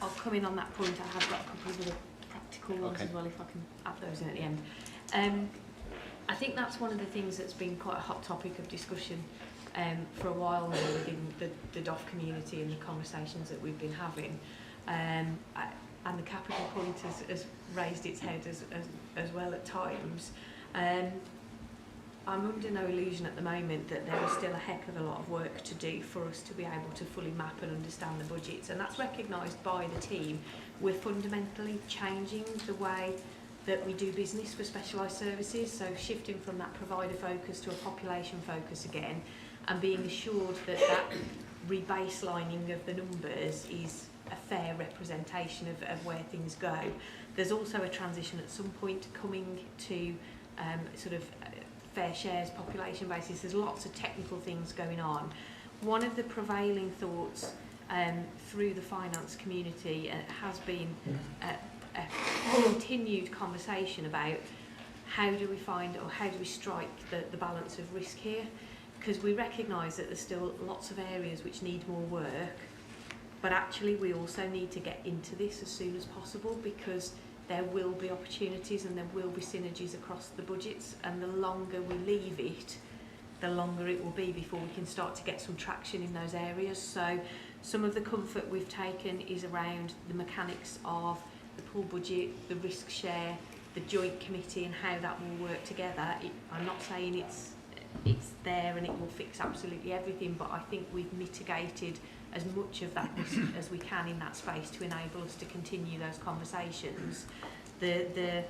I'll come in on that point. I have got a couple of other practical ones as well, if I can add those in at the end. I think that's one of the things that's been quite a hot topic of discussion for a while now within the DOF community and the conversations that we've been having. And the capital point has raised its head as well at times. I'm under no illusion at the moment that there is still a heck of a lot of work to do for us to be able to fully map and understand the budgets, and that's recognised by the team. We're fundamentally changing the way that we do business for specialised services, so shifting from that provider focus to a population focus again, and being assured that that rebaselining of the numbers is a fair representation of where things go. There's also a transition at some point coming to sort of fair shares, population basis. There's lots of technical things going on. one of the prevailing thoughts through the finance community has been a continued conversation about how do we find or how do we strike the balance of risk here, because we recognise that there's still lots of areas which need more work, but actually we also need to get into this as soon as possible, because there will be opportunities and there will be synergies across the budgets, and the longer we leave it, the longer it will be before we can start to get some traction in those areas. So some of the comfort we've taken is around the mechanics of the pool budget, the risk share, the joint committee and how that will work together. I'm not saying it's there and it will fix absolutely everything, but I think we've mitigated as much of that risk as we can in that space to enable us to continue those conversations. The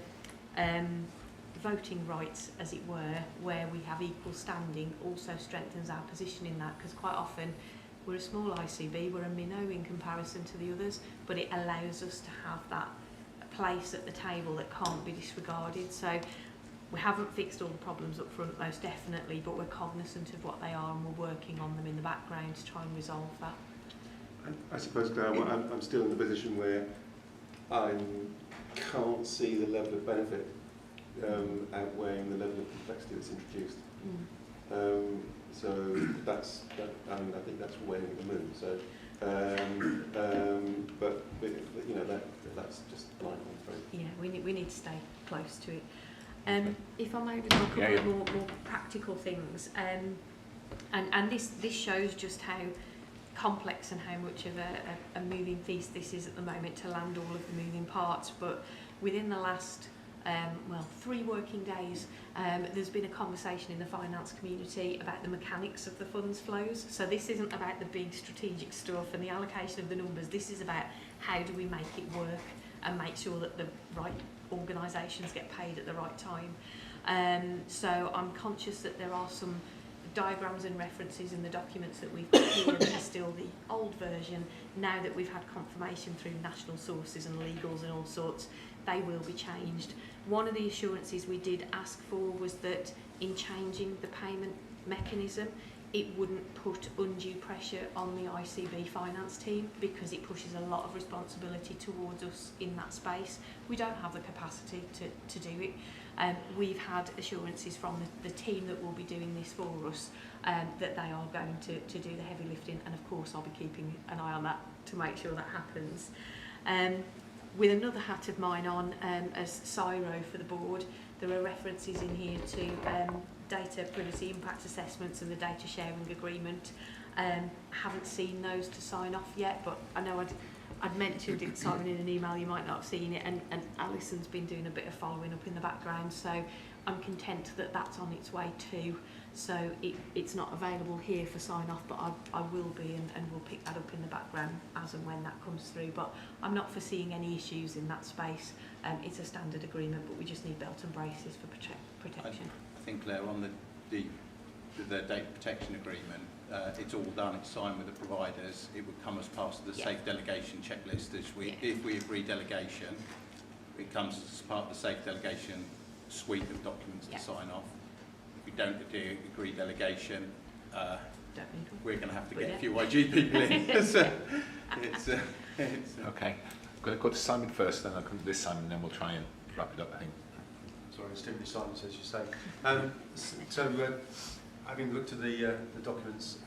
voting rights, as it were, where we have equal standing, also strengthens our position in that, because quite often we're a small ICB, we're a minnow in comparison to the others, but it allows us to have that place at the table that can't be disregarded. So we haven't fixed all the problems up front, most definitely, but we're cognizant of what they are and we're working on them in the background to try and resolve that. I suppose, Claire, I'm still in the position where I can't see the level of benefit outweighing the level of complexity that's introduced. So that's, I think that's weighing the moon. So, but you know, that's just life, I'm afraid. Yeah, we need to stay close to it. If I may talk about more practical things, and this shows just how complex and how much of a moving feast this is at the moment to land all of the moving parts. But within the last 3 working days, there's been a conversation in the finance community about the mechanics of the funds flows. So this isn't about the big strategic stuff and the allocation of the numbers. This is about how do we make it work and make sure that the right organisations get paid at the right time. So I'm conscious that there are some diagrams and references in the documents that we've got here that are still the old version. Now that we've had confirmation through national sources and legals and all sorts, they will be changed. One of the assurances we did ask for was that in changing the payment mechanism, it wouldn't put undue pressure on the ICB finance team, because it pushes a lot of responsibility towards us in that space. We don't have the capacity to do it. We've had assurances from the team that will be doing this for us that they are going to do the heavy lifting, and of course I'll be keeping an eye on that to make sure that happens. With another hat of mine on as CIRO for the board, there are references in here to data privacy impact assessments and the data sharing agreement. Haven't seen those to sign off yet, but I know I'd mentioned it, Simon, in an email, you might not have seen it, and Alison's been doing a bit of following up in the background, so I'm content that that's on its way too. So it's not available here for sign off, but I will be, and we'll pick that up in the background as and when that comes through. But I'm not foreseeing any issues in that space. It's a standard agreement, but we just need belt and braces for protection. I think, Claire, on the data protection agreement, it's all done, it's signed with the providers. It would come as part of the safe delegation checklist. If we agree delegation, it comes as part of the safe delegation suite of documents to sign off. If we don't agree delegation, we're going to have to get a few YG people in. So it's okay. I'm going to go to Simon first, then I'll come to this Simon, and then we'll try and wrap it up, I think. Sorry, it's too many Simons, as you say. Having looked at the documents,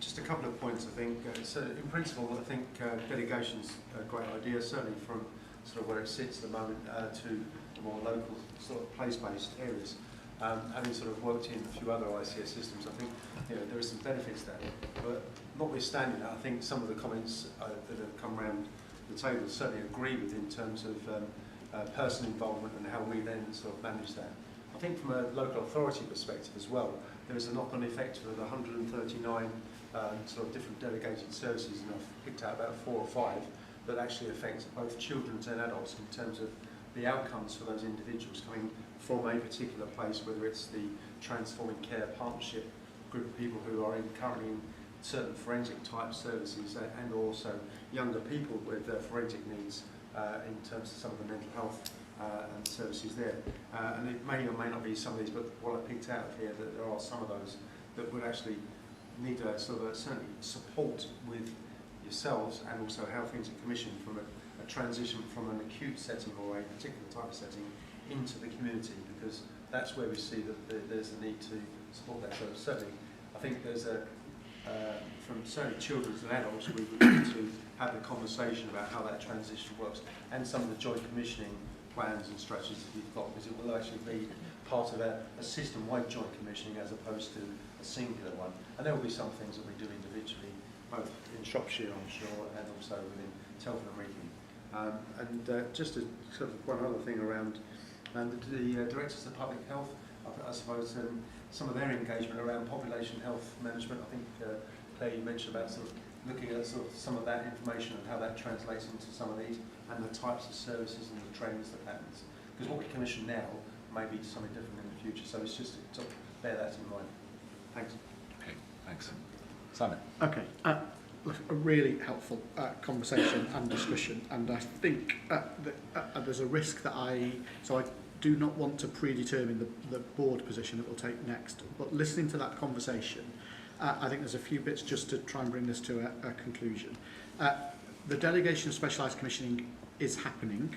just a couple of points, I think. So in principle, I think delegation's a great idea, certainly from sort of where it sits at the moment to the more local sort of place-based areas. Having sort of worked in a few other ICS systems, I think there are some benefits there. But notwithstanding that, I think some of the comments that have come around the table certainly agree with in terms of personal involvement and how we then sort of manage that. I think from a local authority perspective as well, there is a knock-on effect of the 139 sort of different delegated services, and I've picked out about 4 or 5 that actually affect both children and adults in terms of the outcomes for those individuals coming from a particular place, whether it's the Transforming Care Partnership group of people who are currently in certain forensic type services, and also younger people with forensic needs in terms of some of the mental health and services there. And it may or may not be some of these, but what I picked out here, that there are some of those that would actually need certainly support with yourselves and also Health Into Commission from a transition from an acute setting or a particular type of setting into the community, because that's where we see that there's a need to support that. So certainly, I think there's from certainly children to adults, we would need to have a conversation about how that transition works and some of the joint commissioning plans and strategies that you've got, because it will actually be part of a system-wide joint commissioning as opposed to a singular one. And there will be some things that we do individually, both in Shropshire, I'm sure, and also within Telford and Wrekin. And just to sort of one other thing around the Directors of Public Health, I suppose some of their engagement around population health management. I think Claire, you mentioned about sort of looking at sort of some of that information and how that translates into some of these and the types of services and the trainings that happens. Because what we commission now may be something different in the future. So it's just to bear that in mind. Thanks. Okay, thanks. Simon. Okay. Look, a really helpful conversation and discussion, and I think there's a risk that I do not want to predetermine the board position that we'll take next, but listening to that conversation, I think there's a few bits just to try and bring this to a conclusion. The delegation of specialised commissioning is happening,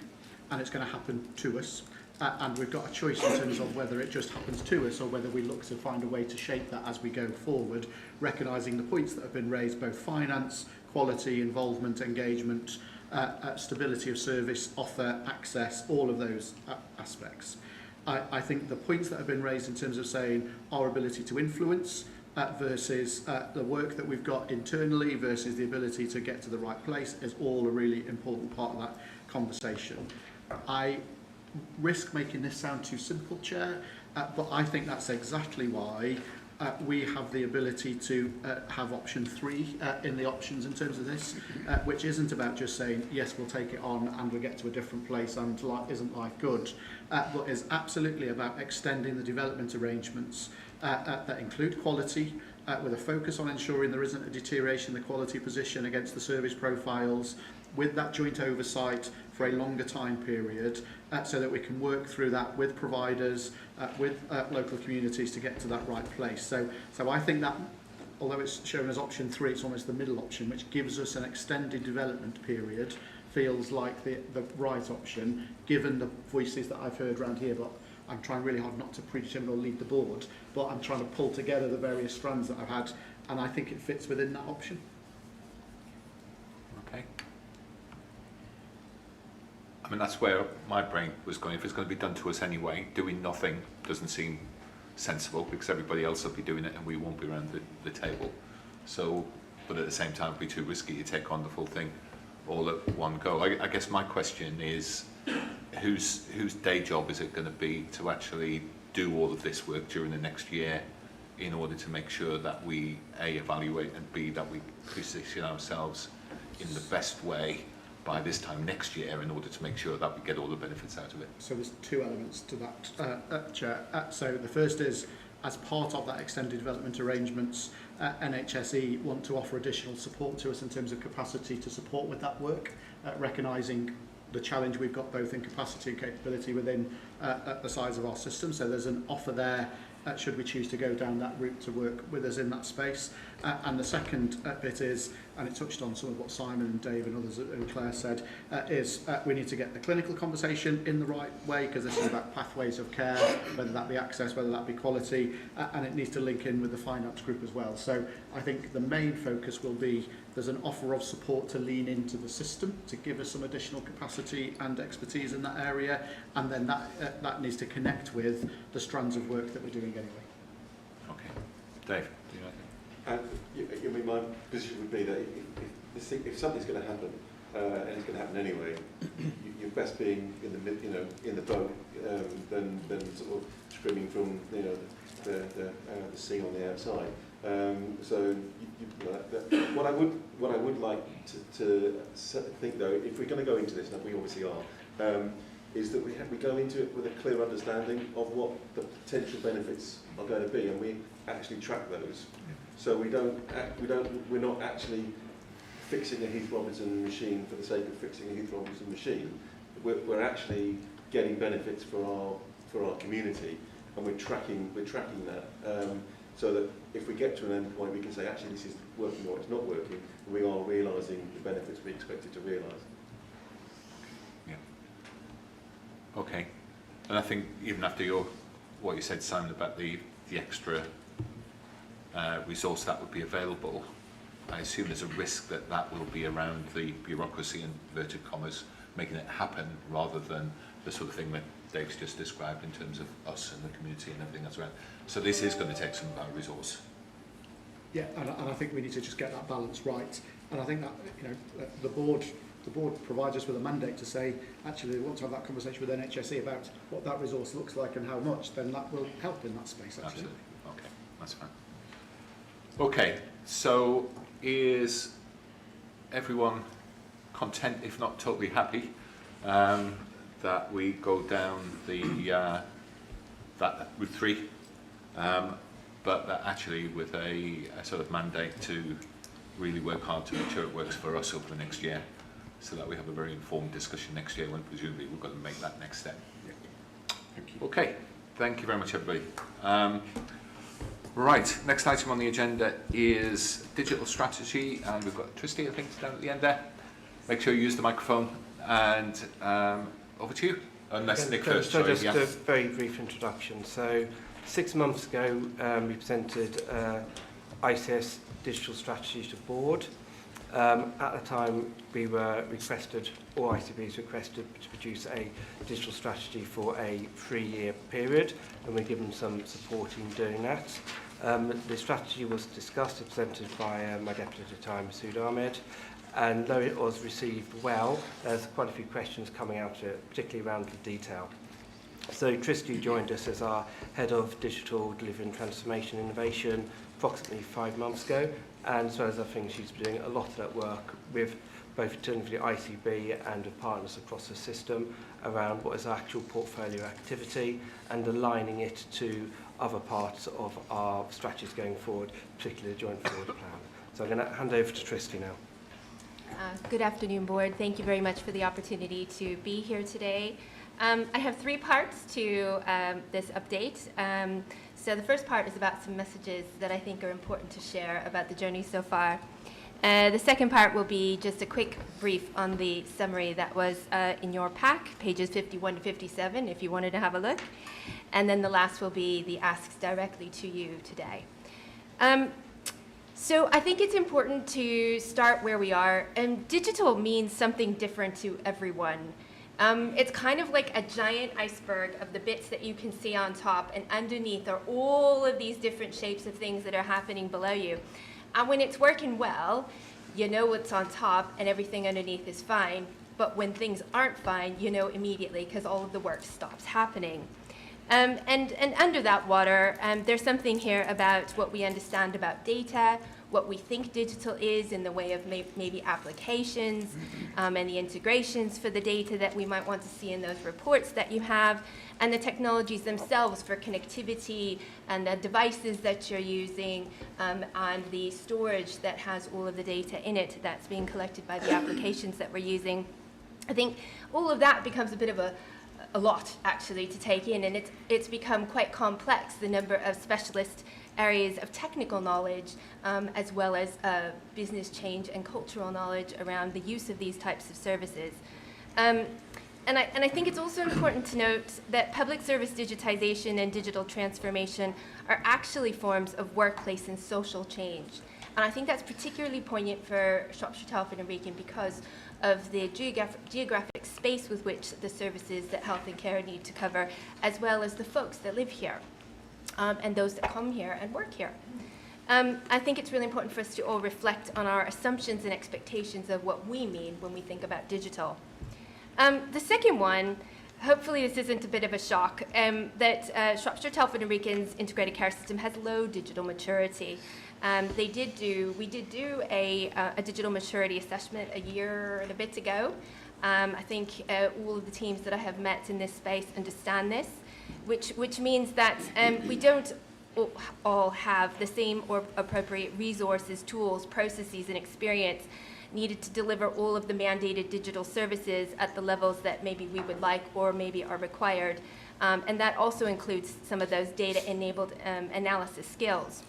and it's going to happen to us, and we've got a choice in terms of whether it just happens to us or whether we look to find a way to shape that as we go forward, recognising the points that have been raised, both finance, quality, involvement, engagement, stability of service, offer, access, all of those aspects. I think the points that have been raised in terms of saying our ability to influence versus the work that we've got internally versus the ability to get to the right place is all a really important part of that conversation. I risk making this sound too simple, Chair, but I think that's exactly why we have the ability to have option 3 in the options in terms of this, which isn't about just saying, yes, we'll take it on and we'll get to a different place and isn't life good, but is absolutely about extending the development arrangements that include quality, with a focus on ensuring there isn't a deterioration in the quality position against the service profiles, with that joint oversight for a longer time period, so that we can work through that with providers, with local communities to get to that right place. So I think that, although it's shown as option 3, it's almost the middle option, which gives us an extended development period, feels like the right option, given the voices that I've heard around here. But I'm trying really hard not to predetermine or lead the board, but I'm trying to pull together the various strands that I've had, and I think it fits within that option. Okay. I mean, that's where my brain was going. If it's going to be done to us anyway, doing nothing doesn't seem sensible, because everybody else will be doing it and we won't be around the table. So, but at the same time, it'd be too risky to take on the full thing all at one go. I guess my question is, whose day job is it going to be to actually do all of this work during the next year in order to make sure that we A, evaluate, and B, that we position ourselves in the best way by this time next year in order to make sure that we get all the benefits out of it? So there's 2 elements to that, Chair. So the first is, as part of that extended development arrangements, NHSE want to offer additional support to us in terms of capacity to support with that work, recognising the challenge we've got both in capacity and capability within the size of our system. So there's an offer there, should we choose to go down that route to work with us in that space. And the second bit is, and it touched on some of what Simon and Dave and others and Claire said, is we need to get the clinical conversation in the right way, because this is about pathways of care, whether that be access, whether that be quality, and it needs to link in with the finance group as well. So I think the main focus will be, there's an offer of support to lean into the system to give us some additional capacity and expertise in that area, and then that needs to connect with the strands of work that we're doing anyway. Okay. Dave, do you know? I mean, my position would be that if something's going to happen, and it's going to happen anyway, you're best being in the boat than sort of screaming from the sea on the outside. What I would like to think, though, if we're going to go into this, and we obviously are, is that we go into it with a clear understanding of what the potential benefits are going to be, and we actually track those. So we're not actually fixing a Heath Robinson machine for the sake of fixing a Heath Robinson machine. We're actually getting benefits for our community, and we're tracking that. so that if we get to an end point, we can say, actually, this is working or it's not working, and we are realising the benefits we expected to realise. Yeah. Okay. And I think even after what you said, Simon, about the extra resource that would be available, I assume there's a risk that that will be around the bureaucracy, in inverted commas, making it happen, rather than the sort of thing that Dave's just described in terms of us and the community and everything that's around. So this is going to take some of our resource. Yeah, and I think we need to just get that balance right. And I think that, you know, the board provides us with a mandate to say, actually, we want to have that conversation with NHSE about what that resource looks like and how much, then that will help in that space, actually. Absolutely. Okay, that's fine. Okay, so is everyone content, if not totally happy, that we go down the that route 3, but that actually with a sort of mandate to really work hard to make sure it works for us over the next year, so that we have a very informed discussion next year when presumably we're going to make that next step. Yeah. Thank you. Okay, thank you very much, everybody. Right, next item on the agenda is digital strategy, and we've got Tristy, I think, down at the end there. Make sure you use the microphone, and over to you. Unless Nick first, sorry. Just a very brief introduction. So 6 months ago, we presented ICS digital strategy to the board. At the time, we were requested, or ICBs requested, to produce a digital strategy for a 3-year period, and we're given some support in doing that. The strategy was discussed and presented by my deputy at the time, Masood Ahmed, and though it was received well, there's quite a few questions coming out of it, particularly around the detail. So Tristy joined us as our Head of Digital Delivery and Transformation Innovation approximately 5 months ago, and as well as other things, she's been doing a lot of that work with both in terms of the ICB and with partners across the system around what is our actual portfolio activity and aligning it to other parts of our strategies going forward, particularly the Joint Forward Plan. So I'm going to hand over to Tristy now. Good afternoon, Board. Thank you very much for the opportunity to be here today. I have 3 parts to this update. So the first part is about some messages that I think are important to share about the journey so far. The second part will be just a quick brief on the summary that was in your pack, pages 51 to 57, if you wanted to have a look. And then the last will be the asks directly to you today. So I think it's important to start where we are. And digital means something different to everyone. It's kind of like a giant iceberg of the bits that you can see on top, and underneath are all of these different shapes of things that are happening below you. And when it's working well, you know what's on top and everything underneath is fine. But when things aren't fine, you know immediately, because all of the work stops happening. And under that water, there's something here about what we understand about data, what we think digital is in the way of maybe applications, and the integrations for the data that we might want to see in those reports that you have, and the technologies themselves for connectivity and the devices that you're using, and the storage that has all of the data in it that's being collected by the applications that we're using. I think all of that becomes a bit of a lot, actually, to take in, and it's become quite complex, the number of specialist areas of technical knowledge, as well as business change and cultural knowledge around the use of these types of services. And I think it's also important to note that public service digitization and digital transformation are actually forms of workplace and social change. And I think that's particularly poignant for Shropshire, Telford and Wrekin because of the geographic space with which the services that health and care need to cover, as well as the folks that live here, and those that come here and work here. I think it's really important for us to all reflect on our assumptions and expectations of what we mean when we think about digital. The second one, hopefully this isn't a bit of a shock, that Shropshire, Telford and Wrekin's integrated care system has low digital maturity. We did do a digital maturity assessment a year and a bit ago. I think all of the teams that I have met in this space understand this, which means that we don't all have the same or appropriate resources, tools, processes, and experience needed to deliver all of the mandated digital services at the levels that maybe we would like or maybe are required. And that also includes some of those data-enabled analysis skills.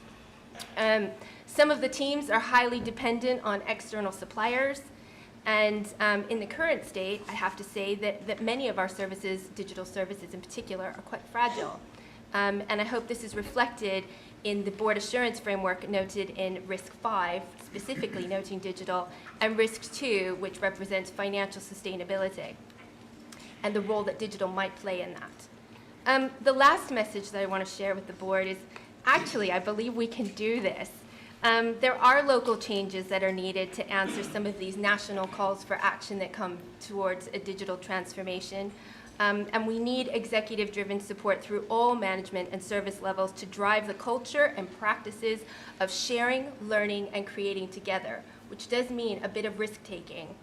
Some of the teams are highly dependent on external suppliers. And in the current state, I have to say that many of our services, digital services in particular, are quite fragile. And I hope this is reflected in the board assurance framework noted in risk 5, specifically noting digital, and risk 2, which represents financial sustainability, and the role that digital might play in that. The last message that I want to share with the board is, actually, I believe we can do this. There are local changes that are needed to answer some of these national calls for action that come towards a digital transformation. And we need executive-driven support through all management and service levels to drive the culture and practices of sharing, learning, and creating together, which does mean a bit of risk-taking.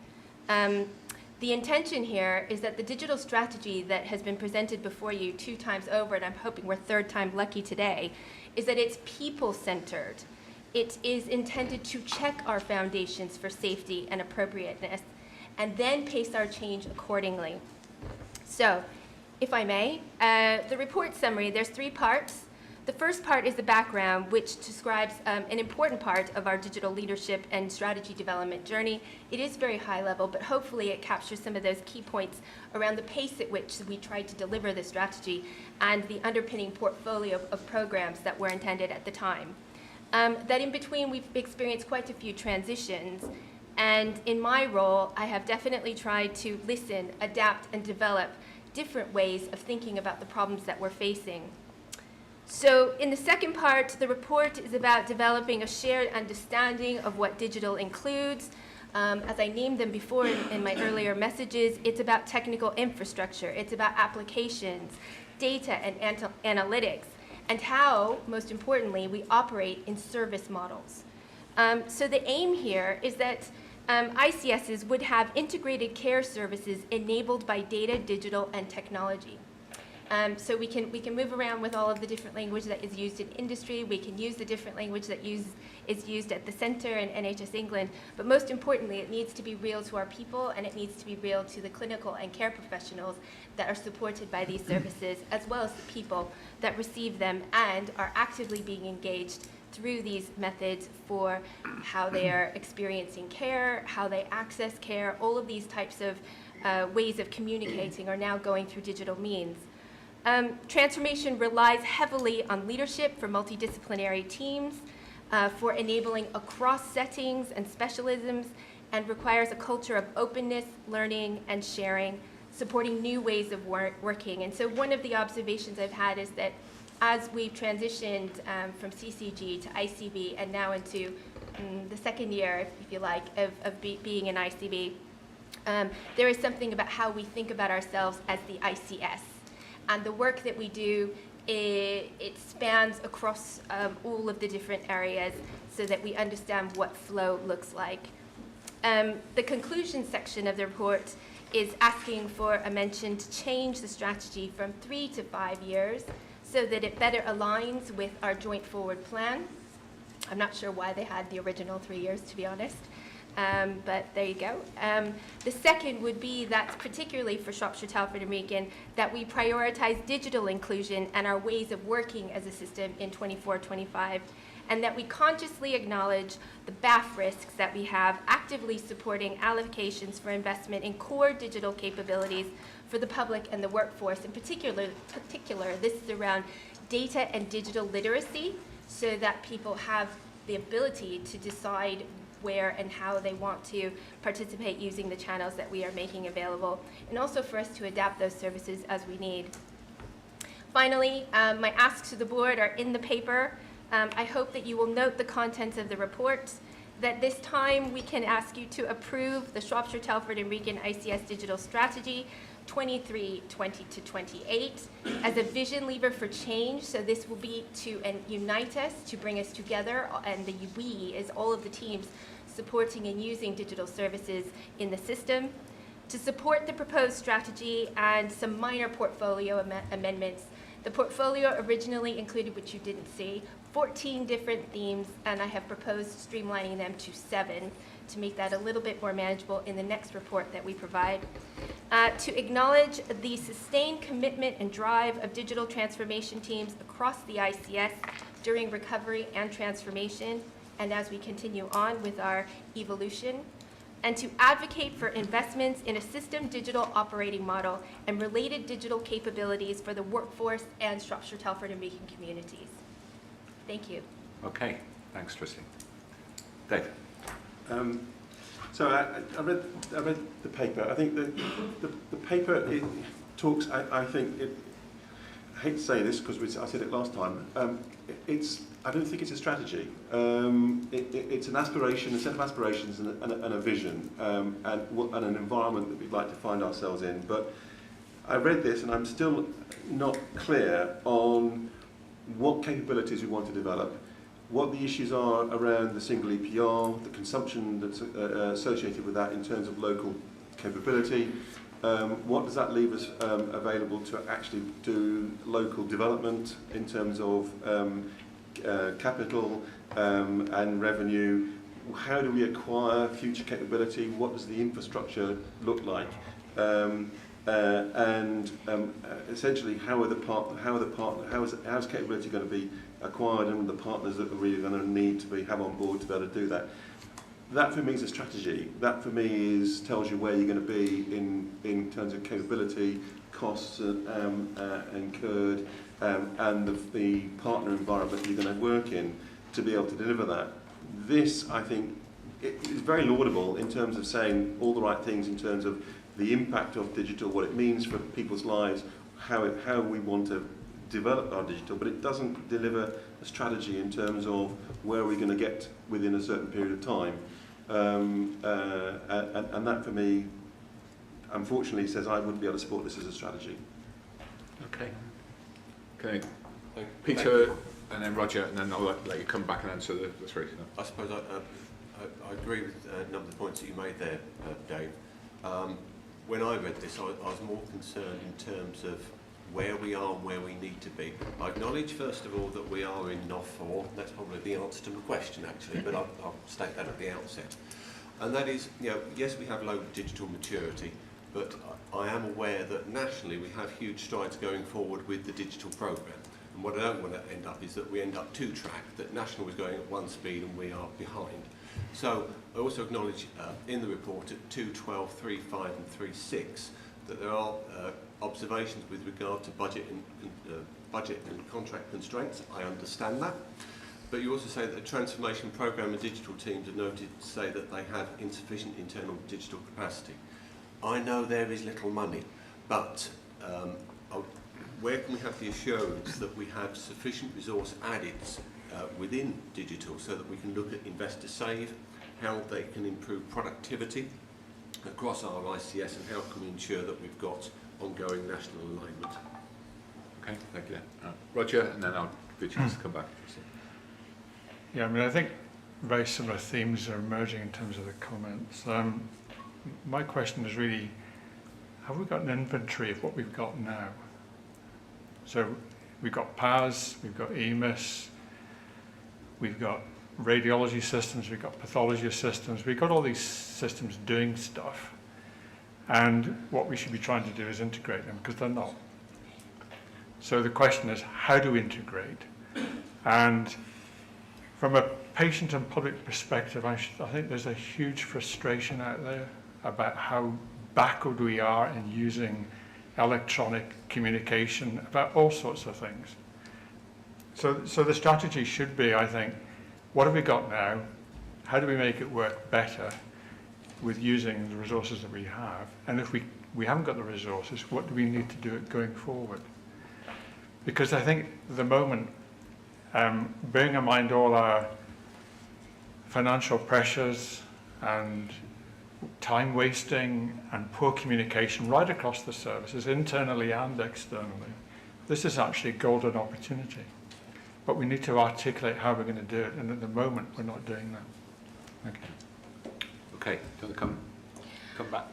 The intention here is that the digital strategy that has been presented before you 2 times over, and I'm hoping we're 3rd time lucky today, is that it's people-centered. It is intended to check our foundations for safety and appropriateness, and then pace our change accordingly. So, if I may, the report summary, there's 3 parts. The first part is the background, which describes an important part of our digital leadership and strategy development journey. It is very high level, but hopefully it captures some of those key points around the pace at which we tried to deliver the strategy and the underpinning portfolio of programs that were intended at the time. That in between, we've experienced quite a few transitions. And in my role, I have definitely tried to listen, adapt, and develop different ways of thinking about the problems that we're facing. So in the second part, the report is about developing a shared understanding of what digital includes. As I named them before in my earlier messages, it's about technical infrastructure, it's about applications, data, and analytics, and how, most importantly, we operate in service models. So the aim here is that ICSs would have integrated care services enabled by data, digital, and technology. So we can move around with all of the different language that is used in industry. We can use the different language that is used at the centre and NHS England. But most importantly, it needs to be real to our people, and it needs to be real to the clinical and care professionals that are supported by these services, as well as the people that receive them and are actively being engaged through these methods for how they are experiencing care, how they access care. All of these types of ways of communicating are now going through digital means. Transformation relies heavily on leadership for multidisciplinary teams, for enabling across settings and specialisms, and requires a culture of openness, learning, and sharing, supporting new ways of working. And so one of the observations I've had is that as we've transitioned from CCG to ICB and now into the second year, if you like, of being an ICB, there is something about how we think about ourselves as the ICS. And the work that we do, it spans across all of the different areas so that we understand what flow looks like. The conclusion section of the report is asking for a mention to change the strategy from 3 to 5 years so that it better aligns with our joint forward plan. I'm not sure why they had the original 3 years, to be honest. But there you go. The second would be that, particularly for Shropshire, Telford and Wrekin, that we prioritize digital inclusion and our ways of working as a system in 24-25, and that we consciously acknowledge the BAF risks that we have, actively supporting allocations for investment in core digital capabilities for the public and the workforce. In particular, this is around data and digital literacy, so that people have the ability to decide where and how they want to participate using the channels that we are making available, and also for us to adapt those services as we need. Finally, my asks to the board are in the paper. I hope that you will note the contents of the report, that this time we can ask you to approve the Shropshire, Telford and Wrekin ICS Digital Strategy 23-20-28 as a vision lever for change. So this will be to unite us, to bring us together, and the we is all of the teams supporting and using digital services in the system, to support the proposed strategy and some minor portfolio amendments. The portfolio originally included, which you didn't see, 14 different themes, and I have proposed streamlining them to 7 to make that a little bit more manageable in the next report that we provide. To acknowledge the sustained commitment and drive of digital transformation teams across the ICS during recovery and transformation, and as we continue on with our evolution, and to advocate for investments in a system digital operating model and related digital capabilities for the workforce and Shropshire, Telford and Wrekin communities. Thank you. Okay, thanks, Trustee. Dave. So I read the paper. I think the paper, it talks, I think, I hate to say this because I said it last time, I don't think it's a strategy. It's an aspiration, a set of aspirations and a vision, and an environment that we'd like to find ourselves in. But I read this and I'm still not clear on what capabilities we want to develop, what the issues are around the single EPR, the consumption that's associated with that in terms of local capability. What does that leave us available to actually do local development in terms of capital and revenue? How do we acquire future capability? What does the infrastructure look like? Essentially, how's capability going to be acquired, and the partners that we're really going to need to have on board to be able to do that? That for me is a strategy. That for me tells you where you're going to be in terms of capability, costs incurred, and the partner environment you're going to work in to be able to deliver that. This, I think, is very laudable in terms of saying all the right things in terms of the impact of digital, what it means for people's lives, how we want to develop our digital, but it doesn't deliver a strategy in terms of where we're going to get within a certain period of time. And that for me, unfortunately, says I wouldn't be able to support this as a strategy. Okay. Okay. Peter, and then Roger, and then I'll let you come back and answer the three. I suppose I agree with a number of the points that you made there, Dave. When I read this, I was more concerned in terms of where we are and where we need to be. I acknowledge, first of all, that we are in NOF4. That's probably the answer to my question, actually, but I'll state that at the outset. And that is, yes, we have low digital maturity, but I am aware that nationally we have huge strides going forward with the digital programme. And what I don't want to end up is that we end up two-track, that national is going at one speed and we are behind. So I also acknowledge in the report at 2.12, 3.5 and 3.6 that there are observations with regard to budget and contract constraints. I understand that. But you also say that the transformation programme and digital teams are noted to say that they have insufficient internal digital capacity. I know there is little money, but where can we have the assurance that we have sufficient resource added within digital so that we can look at investor save, how they can improve productivity across our ICS, and how can we ensure that we've got ongoing national alignment? Okay, thank you. Roger, and then I'll give you a chance to come back. Yeah, I mean, I think very similar themes are emerging in terms of the comments. My question is really, have we got an inventory of what we've got now? So we've got PAS, we've got EMIS, we've got radiology systems, we've got pathology systems, we've got all these systems doing stuff. And what we should be trying to do is integrate them, because they're not. So the question is, how do we integrate? And from a patient and public perspective, I think there's a huge frustration out there about how backward we are in using electronic communication about all sorts of things. So the strategy should be, I think, what have we got now? How do we make it work better with using the resources that we have? And if we haven't got the resources, what do we need to do it going forward? Because I think at the moment, bearing in mind all our financial pressures and time wasting and poor communication right across the services, internally and externally, this is actually a golden opportunity. But we need to articulate how we're going to do it, and at the moment we're not doing that. Okay, do you want to come back?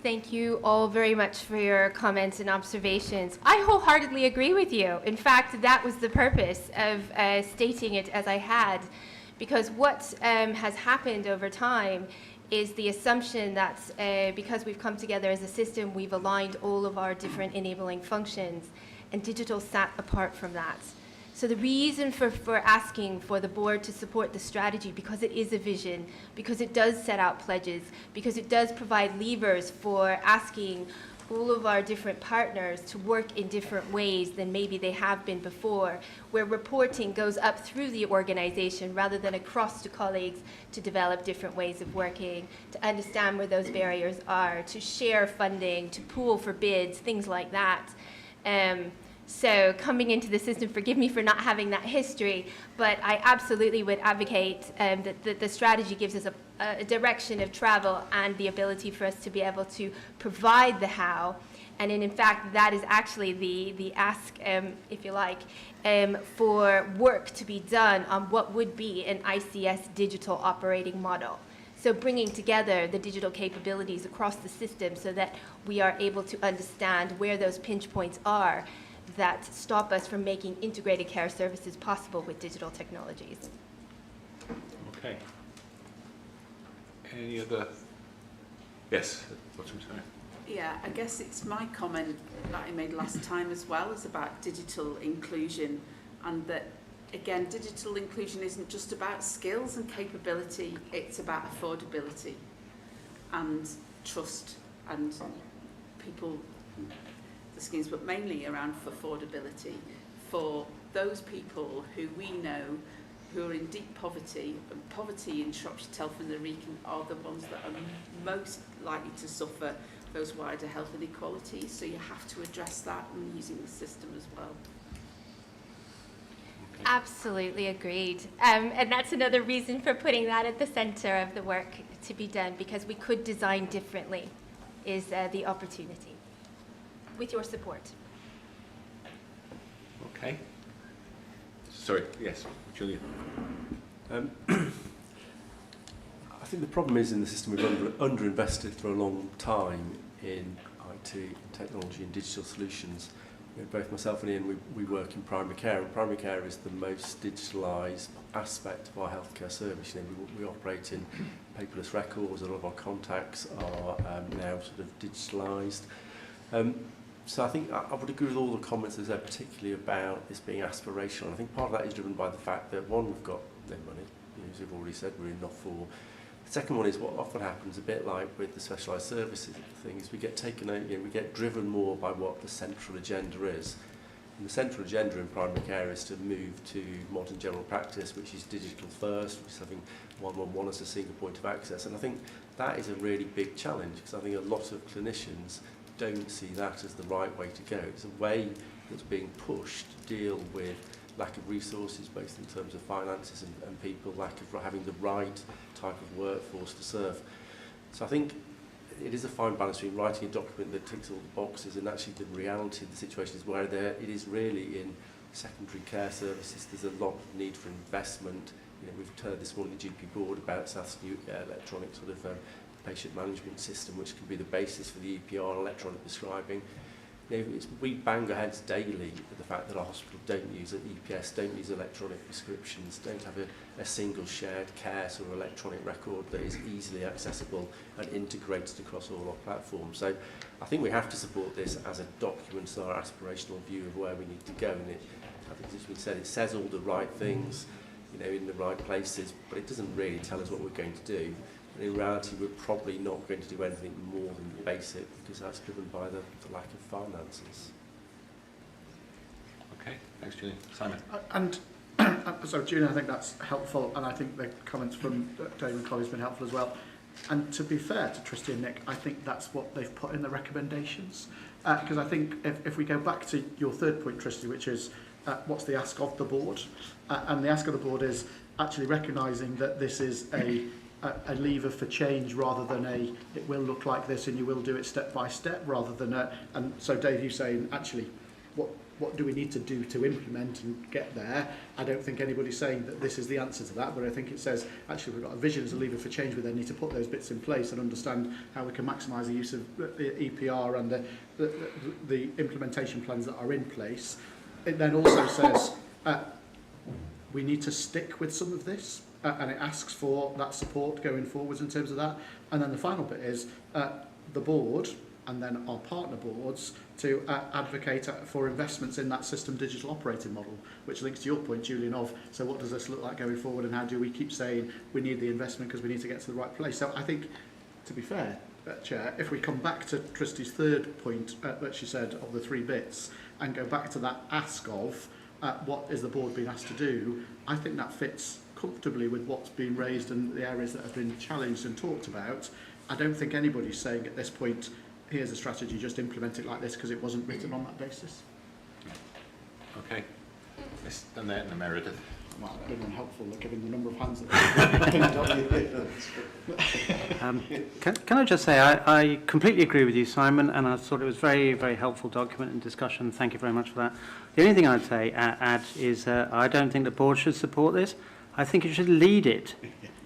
Thank you all very much for your comments and observations. I wholeheartedly agree with you. In fact, that was the purpose of stating it as I had, because what has happened over time is the assumption that because we've come together as a system, we've aligned all of our different enabling functions, and digital sat apart from that. So the reason for asking for the board to support the strategy, because it is a vision, because it does set out pledges, because it does provide levers for asking all of our different partners to work in different ways than maybe they have been before, where reporting goes up through the organization rather than across to colleagues to develop different ways of working, to understand where those barriers are, to share funding, to pool for bids, things like that. So coming into the system, forgive me for not having that history, but I absolutely would advocate that the strategy gives us a direction of travel and the ability for us to be able to provide the how. And in fact, that is actually the ask, if you like, for work to be done on what would be an ICS digital operating model. So bringing together the digital capabilities across the system so that we are able to understand where those pinch points are that stop us from making integrated care services possible with digital technologies. Okay. Any other? Yes, bottom side. Yeah, I guess it's my comment that I made last time as well, is about digital inclusion, and that, again, digital inclusion isn't just about skills and capability, it's about affordability and trust and people, the schemes, but mainly around affordability for those people who we know who are in deep poverty, and poverty in Shropshire, Telford and Wrekin are the ones that are most likely to suffer those wider health inequalities. So you have to address that and using the system as well. Absolutely agreed. And that's another reason for putting that at the centre of the work to be done, because we could design differently, is the opportunity. With your support. Okay. Sorry, yes, Julian. I think the problem is in the system we've underinvested for a long time in IT, technology and digital solutions. You know, both myself and Ian, we work in primary care, and primary care is the most digitalised aspect of our healthcare service. You know, we operate in paperless records, a lot of our contacts are now sort of digitalised. So I think I would agree with all the comments there, particularly about this being aspirational. I think part of that is driven by the fact that, one, we've got no money, as we've already said, we're in not for. The second one is what often happens, a bit like with the specialised services thing, is we get taken out, we get driven more by what the central agenda is. And the central agenda in primary care is to move to modern general practice, which is digital first, which is having 111 as a single point of access. And I think that is a really big challenge, because I think a lot of clinicians don't see that as the right way to go. It's a way that's being pushed to deal with lack of resources, both in terms of finances and people, lack of having the right type of workforce to serve. So I think it is a fine balance between writing a document that ticks all the boxes and actually the reality of the situation is where it is really in secondary care services. There's a lot of need for investment. You know, we've heard this morning the GP board about South's new electronic sort of patient management system, which can be the basis for the EPR and electronic prescribing. You know, we bang our heads daily with the fact that our hospital don't use an EPS, don't use electronic prescriptions, don't have a single shared care sort of electronic record that is easily accessible and integrated across all our platforms. So I think we have to support this as a document, our aspirational view of where we need to go. And I think, as we said, it says all the right things, you know, in the right places, but it doesn't really tell us what we're going to do. And in reality, we're probably not going to do anything more than basic, because that's driven by the lack of finances. Okay, thanks, Julian. Simon. And so, Julian, I think that's helpful, and I think the comments from Dave and Colin has been helpful as well. And to be fair to Trustee and Nick, I think that's what they've put in the recommendations. Because I think if we go back to your third point, Trustee, which is what's the ask of the board, and the ask of the board is actually recognising that this is a lever for change rather than it will look like this and you will do it step by step, rather than and so Dave, you saying actually what do we need to do to implement and get there? I don't think anybody's saying that this is the answer to that, but I think it says actually we've got a vision as a lever for change. We then need to put those bits in place and understand how we can maximise the use of the EPR and the implementation plans that are in place. It then also says we need to stick with some of this. and it asks for that support going forwards in terms of that. And then the final bit is the board and then our partner boards to advocate for investments in that system digital operating model, which links to your point, Julian, of so what does this look like going forward and how do we keep saying we need the investment because we need to get to the right place. So I think, to be fair, Chair, if we come back to Tristy's third point that she said of the 3 bits and go back to that ask of what is the board being asked to do, I think that fits comfortably with what's been raised and the areas that have been challenged and talked about. I don't think anybody's saying at this point, here's a strategy, just implement it like this because it wasn't written on that basis. Okay. Yes, and then the Meredith. Well, it's been unhelpful given the number of hands that Can I just say, I completely agree with you, Simon, and I thought it was very, very helpful document and discussion. Thank you very much for that. The only thing I'd say, add is I don't think the board should support this. I think it should lead it.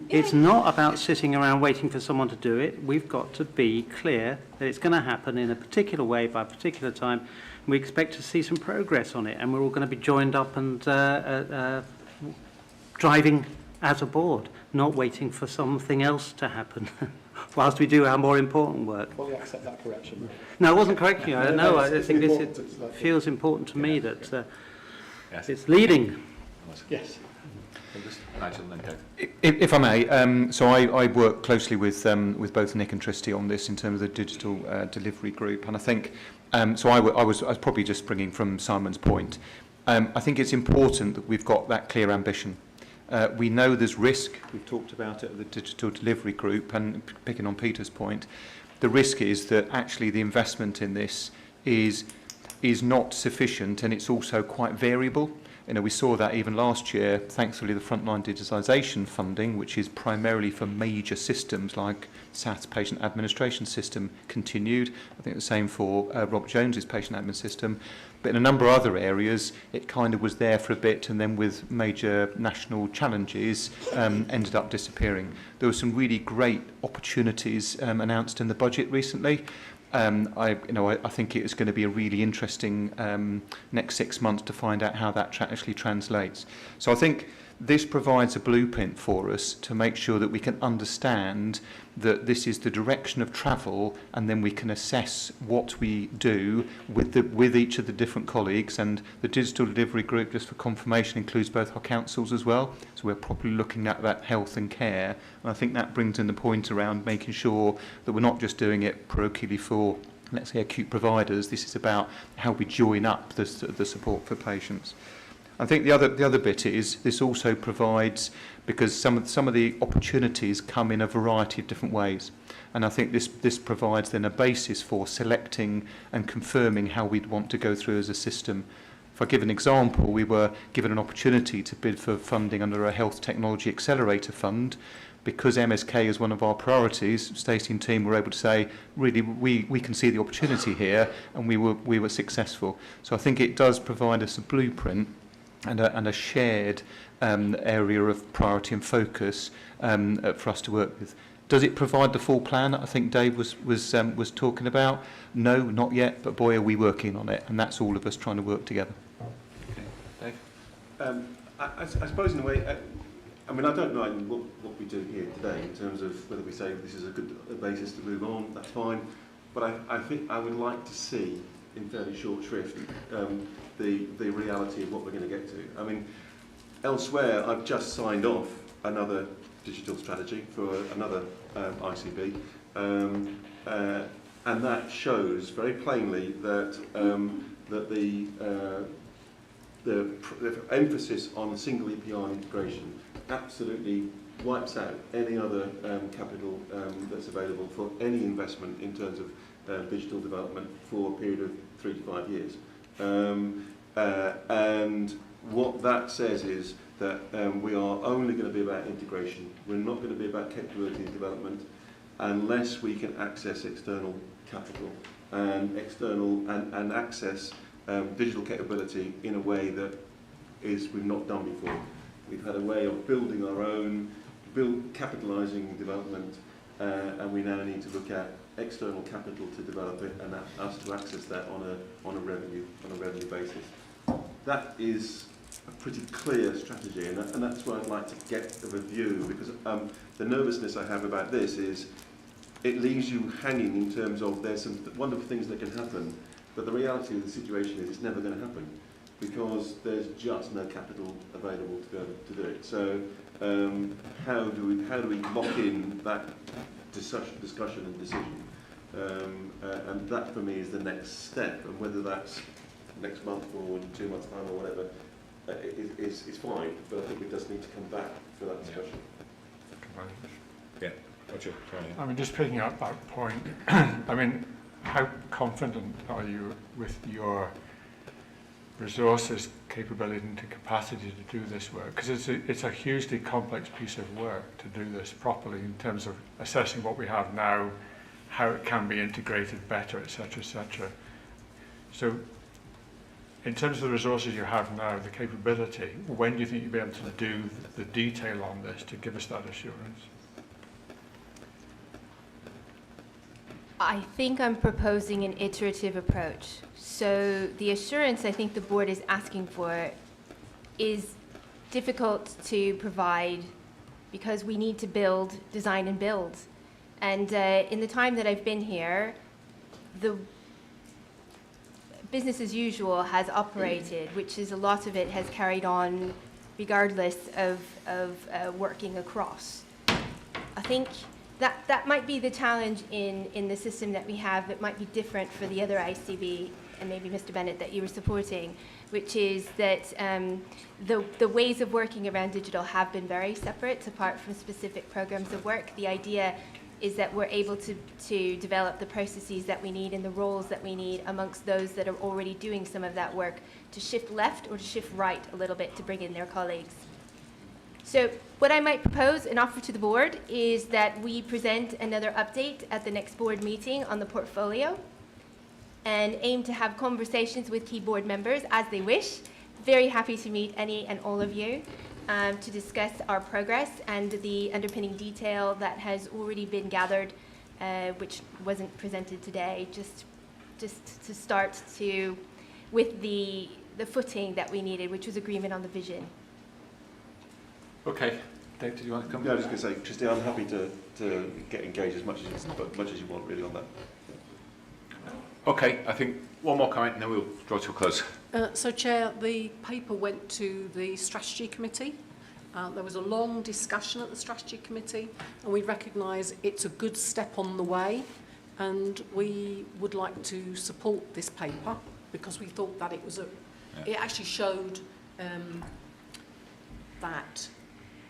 It's not about sitting around waiting for someone to do it. We've got to be clear that it's going to happen in a particular way by a particular time. We expect to see some progress on it, and we're all going to be joined up and driving as a board, not waiting for something else to happen, whilst we do our more important work. Well, we accept that correction. No, I wasn't correcting you. No, I think this feels important to me that it's leading. Yes. If I may, so I work closely with both Nick and Tristy on this in terms of the digital delivery group, and I think so. I was probably just bringing from Simon's point. I think it's important that we've got that clear ambition. We know there's risk. We've talked about it at the digital delivery group, and picking on Peter's point, the risk is that actually the investment in this is not sufficient, and it's also quite variable. You know, we saw that even last year. Thankfully, the frontline digitisation funding, which is primarily for major systems like SAT's patient administration system, continued. I think the same for Rob Jones's patient admin system. But in a number of other areas, it kind of was there for a bit, and then with major national challenges, ended up disappearing. There were some really great opportunities announced in the budget recently. I think it is going to be a really interesting next 6 months to find out how that actually translates. So I think this provides a blueprint for us to make sure that we can understand that this is the direction of travel, and then we can assess what we do with each of the different colleagues. And the digital delivery group, just for confirmation, includes both our councils as well. So we're properly looking at that health and care. And I think that brings in the point around making sure that we're not just doing it parochially for, let's say, acute providers. This is about how we join up the support for patients. I think the other bit is this also provides, because some of the opportunities come in a variety of different ways, and I think this provides then a basis for selecting and confirming how we'd want to go through as a system. If I give an example, we were given an opportunity to bid for funding under a Health Technology Accelerator Fund. Because MSK is one of our priorities, Stacey and team were able to say, really, we can see the opportunity here, and we were successful. So I think it does provide us a blueprint and a shared area of priority and focus for us to work with. Does it provide the full plan I think Dave was talking about? No, not yet, but boy, are we working on it, and that's all of us trying to work together. Okay. Dave? I suppose in a way, I mean, I don't know what we do here today in terms of whether we say this is a good basis to move on, that's fine, but I think I would like to see in fairly short shrift the reality of what we're going to get to. I mean, elsewhere, I've just signed off another digital strategy for another ICB, and that shows very plainly that the emphasis on single EPR integration absolutely wipes out any other capital that's available for any investment in terms of digital development for a period of 3 to 5 years. And what that says is that we are only going to be about integration. We're not going to be about capability development unless we can access external capital and and access digital capability in a way that we've not done before. We've had a way of building our own, capitalising development, and we now need to look at external capital to develop it, and us to access that on a revenue basis. That is a pretty clear strategy, and that's where I'd like to get a review, because the nervousness I have about this is it leaves you hanging in terms of there's some wonderful things that can happen, but the reality of the situation is it's never going to happen because there's just no capital available to be able to do it. So how do we lock in that discussion and decision? And that for me is the next step, and whether that's next month or in 2 months' time or whatever is fine, but I think we just need to come back for that discussion. Yeah. Roger. I mean, just picking up that point, I mean, how confident are you with your resources, capability and capacity to do this work? Because it's a hugely complex piece of work to do this properly in terms of assessing what we have now, how it can be integrated better, etc., etc. So in terms of the resources you have now, the capability, when do you think you'll be able to do the detail on this to give us that assurance? I think I'm proposing an iterative approach. So the assurance I think the board is asking for is difficult to provide because we need to build, design and build. And in the time that I've been here, the business as usual has operated, which is a lot of it has carried on regardless of working across. I think that might be the challenge in the system that we have that might be different for the other ICB, and maybe Mr. Bennett that you were supporting, which is that the ways of working around digital have been very separate apart from specific programs of work. The idea is that we're able to develop the processes that we need and the roles that we need amongst those that are already doing some of that work to shift left or to shift right a little bit to bring in their colleagues. So what I might propose and offer to the board is that we present another update at the next board meeting on the portfolio and aim to have conversations with key board members as they wish. Very happy to meet any and all of you to discuss our progress and the underpinning detail that has already been gathered, which wasn't presented today, just to start with the footing that we needed, which was agreement on the vision. Okay. Dave, did you want to come? Yeah, I was just going to say, Christine, I'm happy to get engaged as much as you want really on that. Okay, I think one more comment and then we'll draw to a close. So, Chair, the paper went to the Strategy Committee. There was a long discussion at the Strategy Committee, and we recognise it's a good step on the way, and we would like to support this paper because we thought that it was it actually showed that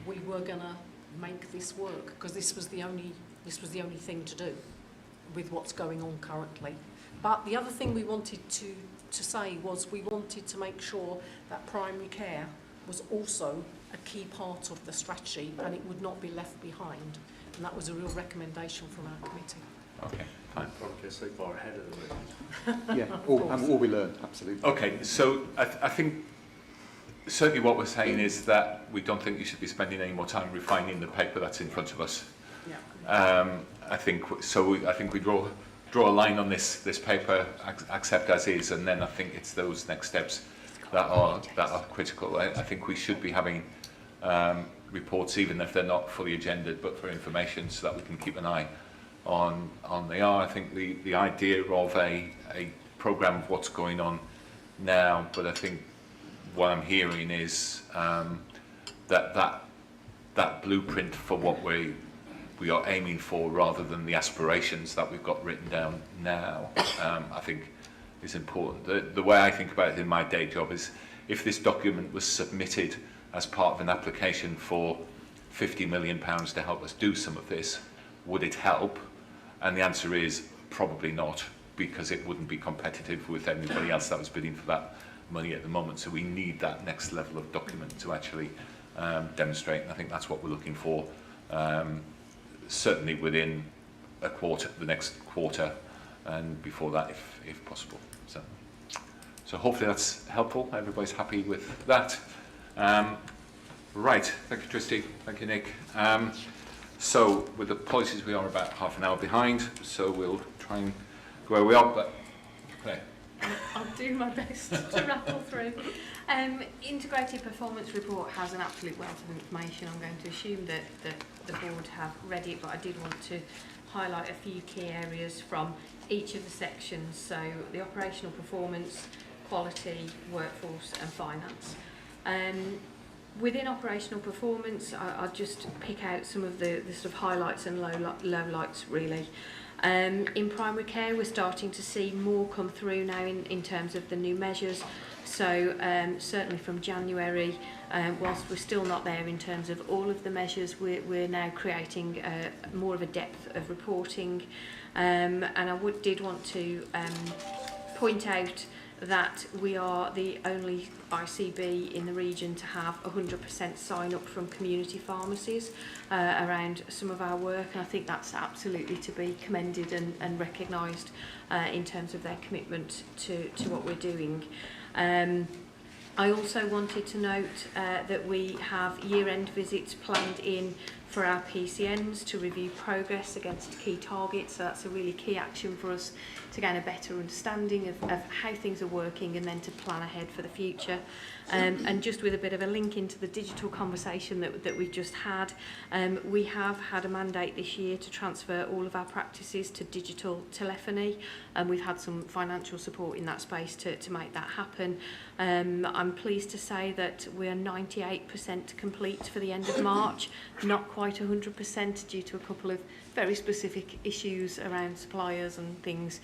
we were going to make this work, because this was the only thing to do with what's going on currently. But the other thing we wanted to say was we wanted to make sure that primary care was also a key part of the strategy and it would not be left behind. And that was a real recommendation from our committee. Okay, fine. Probably so far ahead of the moment. Yeah, all we learn, absolutely. Okay, so I think certainly what we're saying is that we don't think you should be spending any more time refining the paper that's in front of us. Yeah. I think we draw a line on this paper, accept as is, and then I think it's those next steps that are critical. I think we should be having reports, even if they're not fully agendaed, but for information, so that we can keep an eye on they are. I think the idea of a programme of what's going on now, but I think what I'm hearing is that blueprint for what we are aiming for, rather than the aspirations that we've got written down now, I think is important. The way I think about it in my day job is, if this document was submitted as part of an application for £50 million to help us do some of this, would it help? And the answer is probably not, because it wouldn't be competitive with anybody else that was bidding for that money at the moment. So we need that next level of document to actually demonstrate, and I think that's what we're looking for, certainly within a quarter, the next quarter, and before that if possible. So hopefully that's helpful. Everybody's happy with that. Right, thank you Tristy, thank you Nick. So with the apologies, we are about half an hour behind, so we'll try and go where we are, but okay. I'll do my best to rattle through. Integrated Performance Report has an absolute wealth of information. I'm going to assume that the board have read it, but I did want to highlight a few key areas from each of the sections. So the operational performance, quality, workforce and finance. Within operational performance, I'll just pick out some of the sort of highlights and lowlights really. In primary care, we're starting to see more come through now in terms of the new measures. So certainly from January, whilst we're still not there in terms of all of the measures, we're now creating more of a depth of reporting. And I did want to point out that we are the only ICB in the region to have 100% sign up from community pharmacies around some of our work, and I think that's absolutely to be commended and recognised in terms of their commitment to what we're doing. I also wanted to note that we have year-end visits planned in for our PCNs to review progress against key targets. So that's a really key action for us to gain a better understanding of how things are working and then to plan ahead for the future. And just with a bit of a link into the digital conversation that we've just had, we have had a mandate this year to transfer all of our practices to digital telephony, and we've had some financial support in that space to make that happen. I'm pleased to say that we are 98% complete for the end of March, not quite 100% due to a couple of very specific issues around suppliers and things,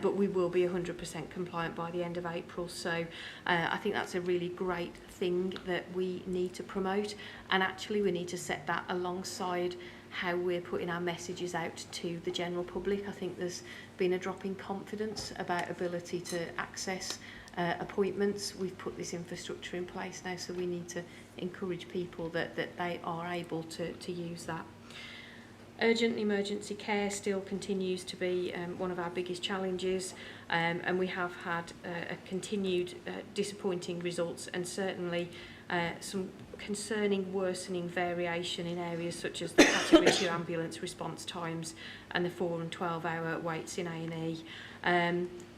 but we will be 100% compliant by the end of April. So I think that's a really great thing that we need to promote, and actually we need to set that alongside how we're putting our messages out to the general public. I think there's been a drop in confidence about ability to access appointments. We've put this infrastructure in place now, so we need to encourage people that they are able to use that. Urgent emergency care still continues to be one of our biggest challenges, and we have had a continued disappointing results, and certainly some concerning worsening variation in areas such as the category 2 ambulance response times and the 4 and 12 hour waits in A&E.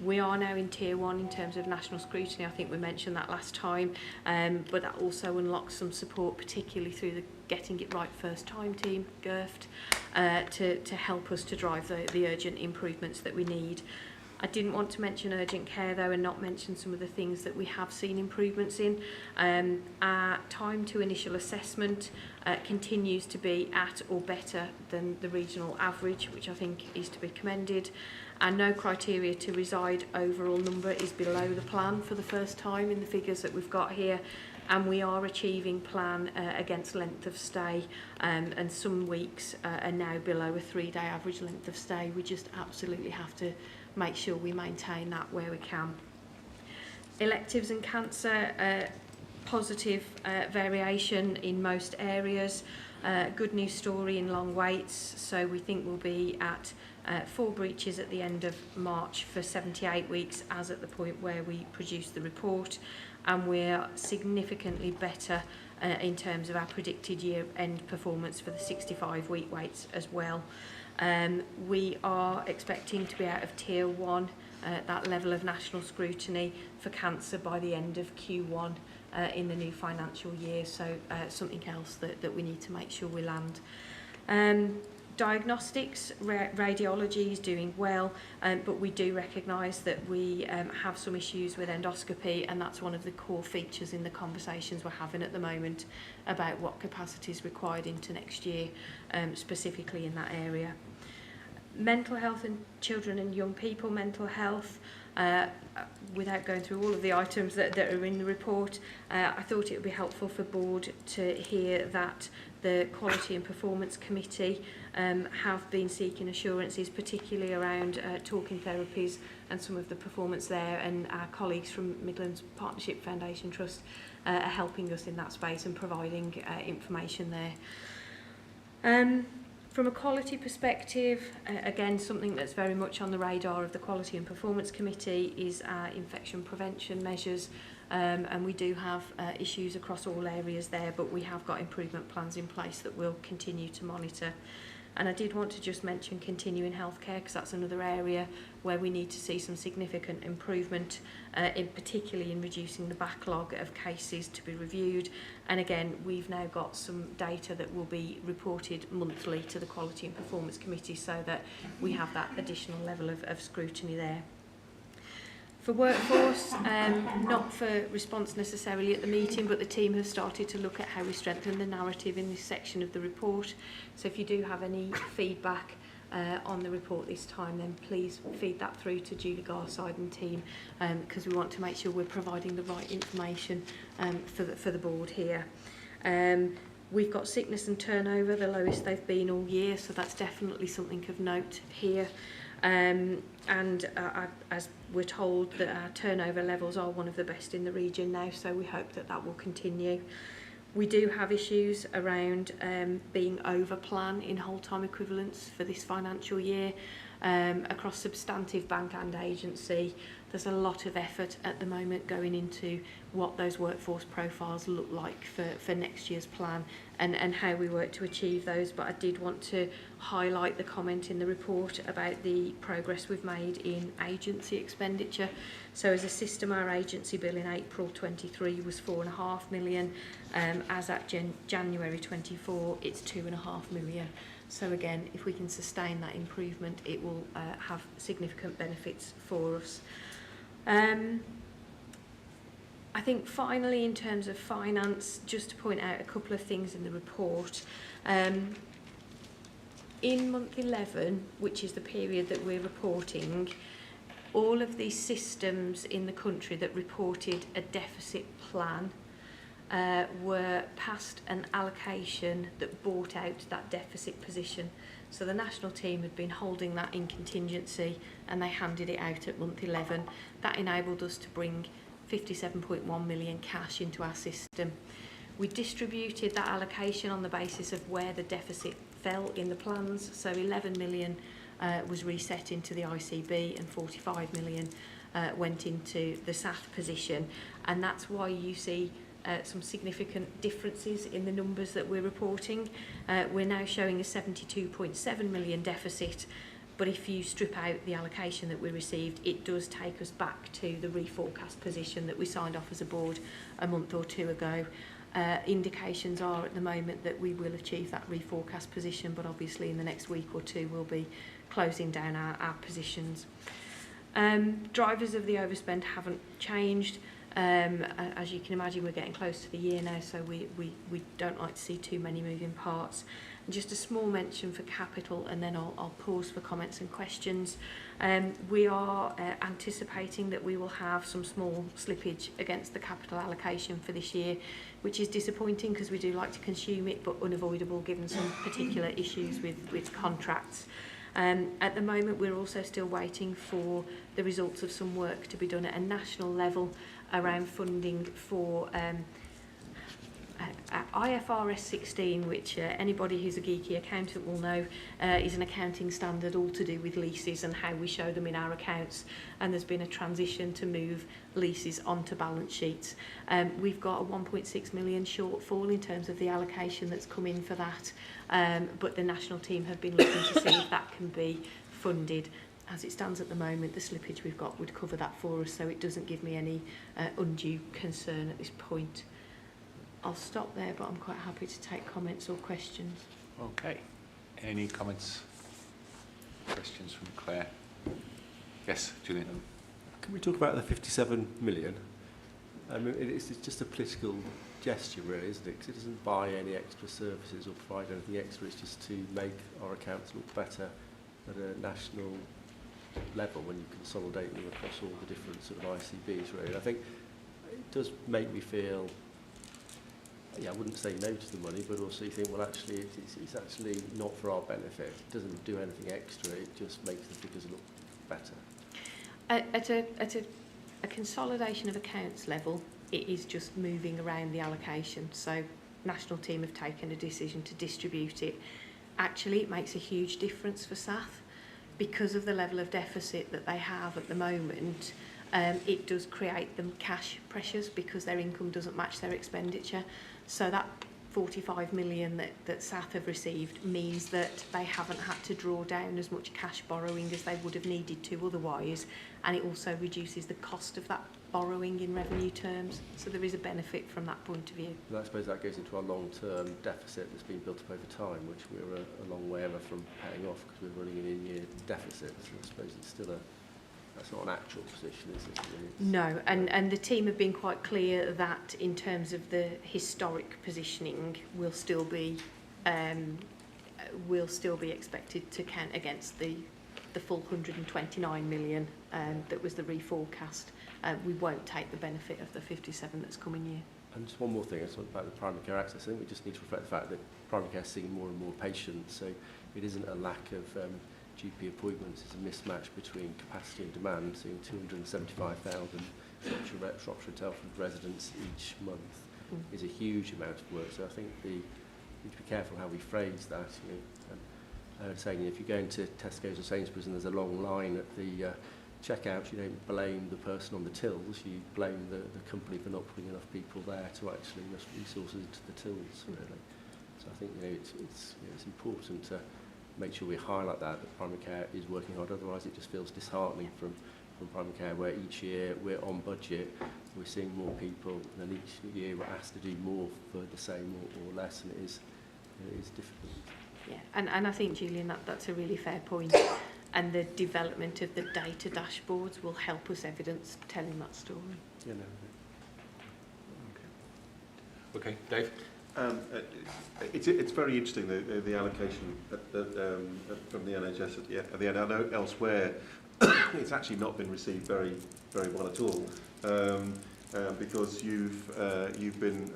We are now in tier 1 in terms of national scrutiny. I think we mentioned that last time, but that also unlocks some support, particularly through the Getting It Right First Time team, GIRFT, to help us to drive the urgent improvements that we need. I didn't want to mention urgent care though and not mention some of the things that we have seen improvements in. Our time to initial assessment continues to be at or better than the regional average, which I think is to be commended. Our no criteria to reside overall number is below the plan for the first time in the figures that we've got here, and we are achieving plan against length of stay, and some weeks are now below a 3-day average length of stay. We just absolutely have to make sure we maintain that where we can. Electives and cancer, positive variation in most areas. Good news story in long waits, so we think we'll be at 4 breaches at the end of March for 78 weeks as at the point where we produce the report, and we're significantly better in terms of our predicted year-end performance for the 65-week waits as well. We are expecting to be out of tier 1, that level of national scrutiny for cancer by the end of Q1 in the new financial year, so something else that we need to make sure we land. Diagnostics, radiology is doing well, but we do recognise that we have some issues with endoscopy, and that's one of the core features in the conversations we're having at the moment about what capacity is required into next year, specifically in that area. Mental health and children and young people mental health, without going through all of the items that are in the report, I thought it would be helpful for board to hear that the Quality and Performance Committee have been seeking assurances, particularly around talking therapies and some of the performance there, and our colleagues from Midlands Partnership Foundation Trust are helping us in that space and providing information there. From a quality perspective, again, something that's very much on the radar of the Quality and Performance Committee is our infection prevention measures, and we do have issues across all areas there, but we have got improvement plans in place that we'll continue to monitor. And I did want to just mention continuing healthcare, because that's another area where we need to see some significant improvement, particularly in reducing the backlog of cases to be reviewed. And again, we've now got some data that will be reported monthly to the Quality and Performance Committee, so that we have that additional level of scrutiny there. For workforce, not for response necessarily at the meeting, but the team have started to look at how we strengthen the narrative in this section of the report. So if you do have any feedback on the report this time, then please feed that through to Julie Garside and team, because we want to make sure we're providing the right information for the board here. We've got sickness and turnover, the lowest they've been all year, so that's definitely something of note here. As we're told, that our turnover levels are one of the best in the region now, so we hope that that will continue. We do have issues around being over plan in whole-time equivalents for this financial year across substantive bank and agency. There's a lot of effort at the moment going into what those workforce profiles look like for next year's plan and how we work to achieve those. But I did want to highlight the comment in the report about the progress we've made in agency expenditure. So as a system, our agency bill in April 23 was 4.5 million. As at January 24, it's 2.5 million. So again, if we can sustain that improvement, it will have significant benefits for us. I think finally, in terms of finance, just to point out a couple of things in the report. In month 11, which is the period that we're reporting, all of these systems in the country that reported a deficit plan were passed an allocation that bought out that deficit position. So the national team had been holding that in contingency and they handed it out at month 11. That enabled us to bring 57.1 million cash into our system. We distributed that allocation on the basis of where the deficit fell in the plans. So 11 million was reset into the ICB and 45 million went into the SAF position. And that's why you see some significant differences in the numbers that we're reporting. We're now showing a 72.7 million deficit, but if you strip out the allocation that we received, it does take us back to the reforecast position that we signed off as a board a month or two ago. Indications are at the moment that we will achieve that reforecast position, but obviously in the next week or two we'll be closing down our positions. Drivers of the overspend haven't changed. As you can imagine, we're getting close to the year now, so we don't like to see too many moving parts. And just a small mention for capital, and then I'll pause for comments and questions. We are anticipating that we will have some small slippage against the capital allocation for this year, which is disappointing because we do like to consume it, but unavoidable given some particular issues with contracts. At the moment, we're also still waiting for the results of some work to be done at a national level around funding for IFRS 16, which anybody who's a geeky accountant will know is an accounting standard all to do with leases and how we show them in our accounts. And there's been a transition to move leases onto balance sheets. We've got a 1.6 million shortfall in terms of the allocation that's come in for that, but the national team have been looking to see if that can be funded. As it stands at the moment, the slippage we've got would cover that for us, so it doesn't give me any undue concern at this point. I'll stop there, but I'm quite happy to take comments or questions. Okay. Any comments, questions from Claire? Yes, Julian. Can we talk about the 57 million? I mean, it's just a political gesture, really, isn't it? 'Cause it doesn't buy any extra services or provide anything extra. It's just to make our accounts look better at a national level when you consolidate them across all the different sort of ICBs, really. I think it does make me feel, I wouldn't say no to the money, but also you think, well, actually, it's actually not for our benefit. It doesn't do anything extra. It just makes the figures look better. At a consolidation of accounts level, it is just moving around the allocation. So national team have taken a decision to distribute it. Actually, it makes a huge difference for SAF. Because of the level of deficit that they have at the moment, it does create them cash pressures because their income doesn't match their expenditure. So that 45 million that SAF have received means that they haven't had to draw down as much cash borrowing as they would have needed to otherwise, and it also reduces the cost of that borrowing in revenue terms. So there is a benefit from that point of view. And I suppose that goes into our long-term deficit that's been built up over time, which we're a long way ever from paying off because we're running an in-year deficit. So I suppose it's still that's not an actual position, is it? No, and the team have been quite clear that in terms of the historic positioning, we'll still be expected to count against the full 129 million that was the reforecast. We won't take the benefit of the 57 that's coming year. And just one more thing, I thought about the primary care access. I think we just need to reflect the fact that primary care is seeing more and more patients, so it isn't a lack of GP appointments, it's a mismatch between capacity and demand, seeing 275,000 Shropshire Telford residents each month is a huge amount of work. So I think we need to be careful how we phrase that. Saying if you go into Tesco's or Sainsbury's and there's a long line at the checkout, you don't blame the person on the tills, you blame the company for not putting enough people there to actually invest resources into the tills, really. So I think it's important to make sure we highlight that primary care is working hard, otherwise it just feels disheartening from primary care, where each year we're on budget, we're seeing more people, and then each year we're asked to do more for the same or less, and it is difficult. Yeah, and I think, Julian, that's a really fair point. And the development of the data dashboards will help us evidence telling that story. Yeah, no. Okay, Dave? It's very interesting, the allocation from the NHS at the end. I know elsewhere it's actually not been received very, very well at all, because you've been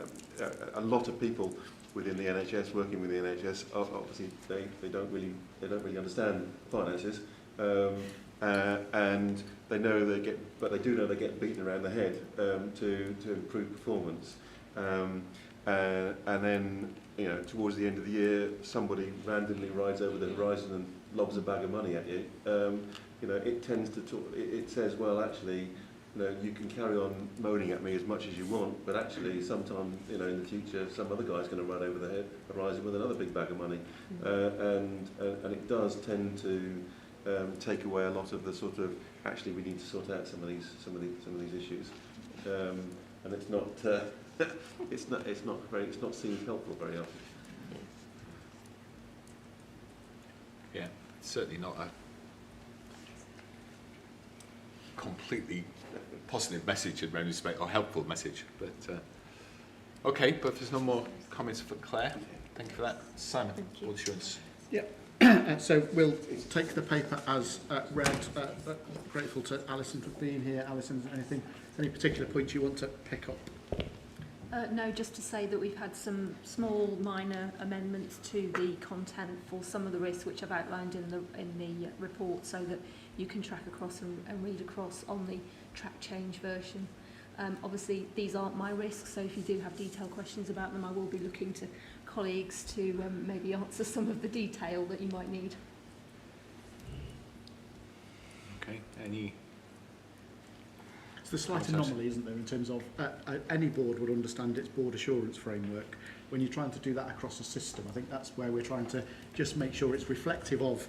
a lot of people within the NHS working with the NHS. Obviously, they don't really understand finances, and they know they get beaten around the head to improve performance. And then, towards the end of the year, somebody randomly rides over the horizon and lobs a bag of money at you. It tends to talk. It says, well, actually, you can carry on moaning at me as much as you want, but actually, sometime, in the future, some other guy's going to run over the horizon with another big bag of money, and it does tend to take away a lot of the sort of actually we need to sort out some of these issues, and it's not. It's not seen as helpful very often. Yeah, it's certainly not a completely positive message in many respects, or helpful message. But okay, but if there's no more comments for Claire, thank you for that. Simon, all assurance. Yeah. So we'll take the paper as read. Grateful to Alison for being here. Alison, any particular points you want to pick up? No, just to say that we've had some small minor amendments to the content for some of the risks which I've outlined in the report, so that you can track across and read across on the track change version. Obviously these aren't my risks, so if you do have detailed questions about them, I will be looking to colleagues to maybe answer some of the detail that you might need. Okay, any? It's a slight anomaly, isn't there, in terms of any board would understand its board assurance framework. When you're trying to do that across a system, I think that's where we're trying to just make sure it's reflective of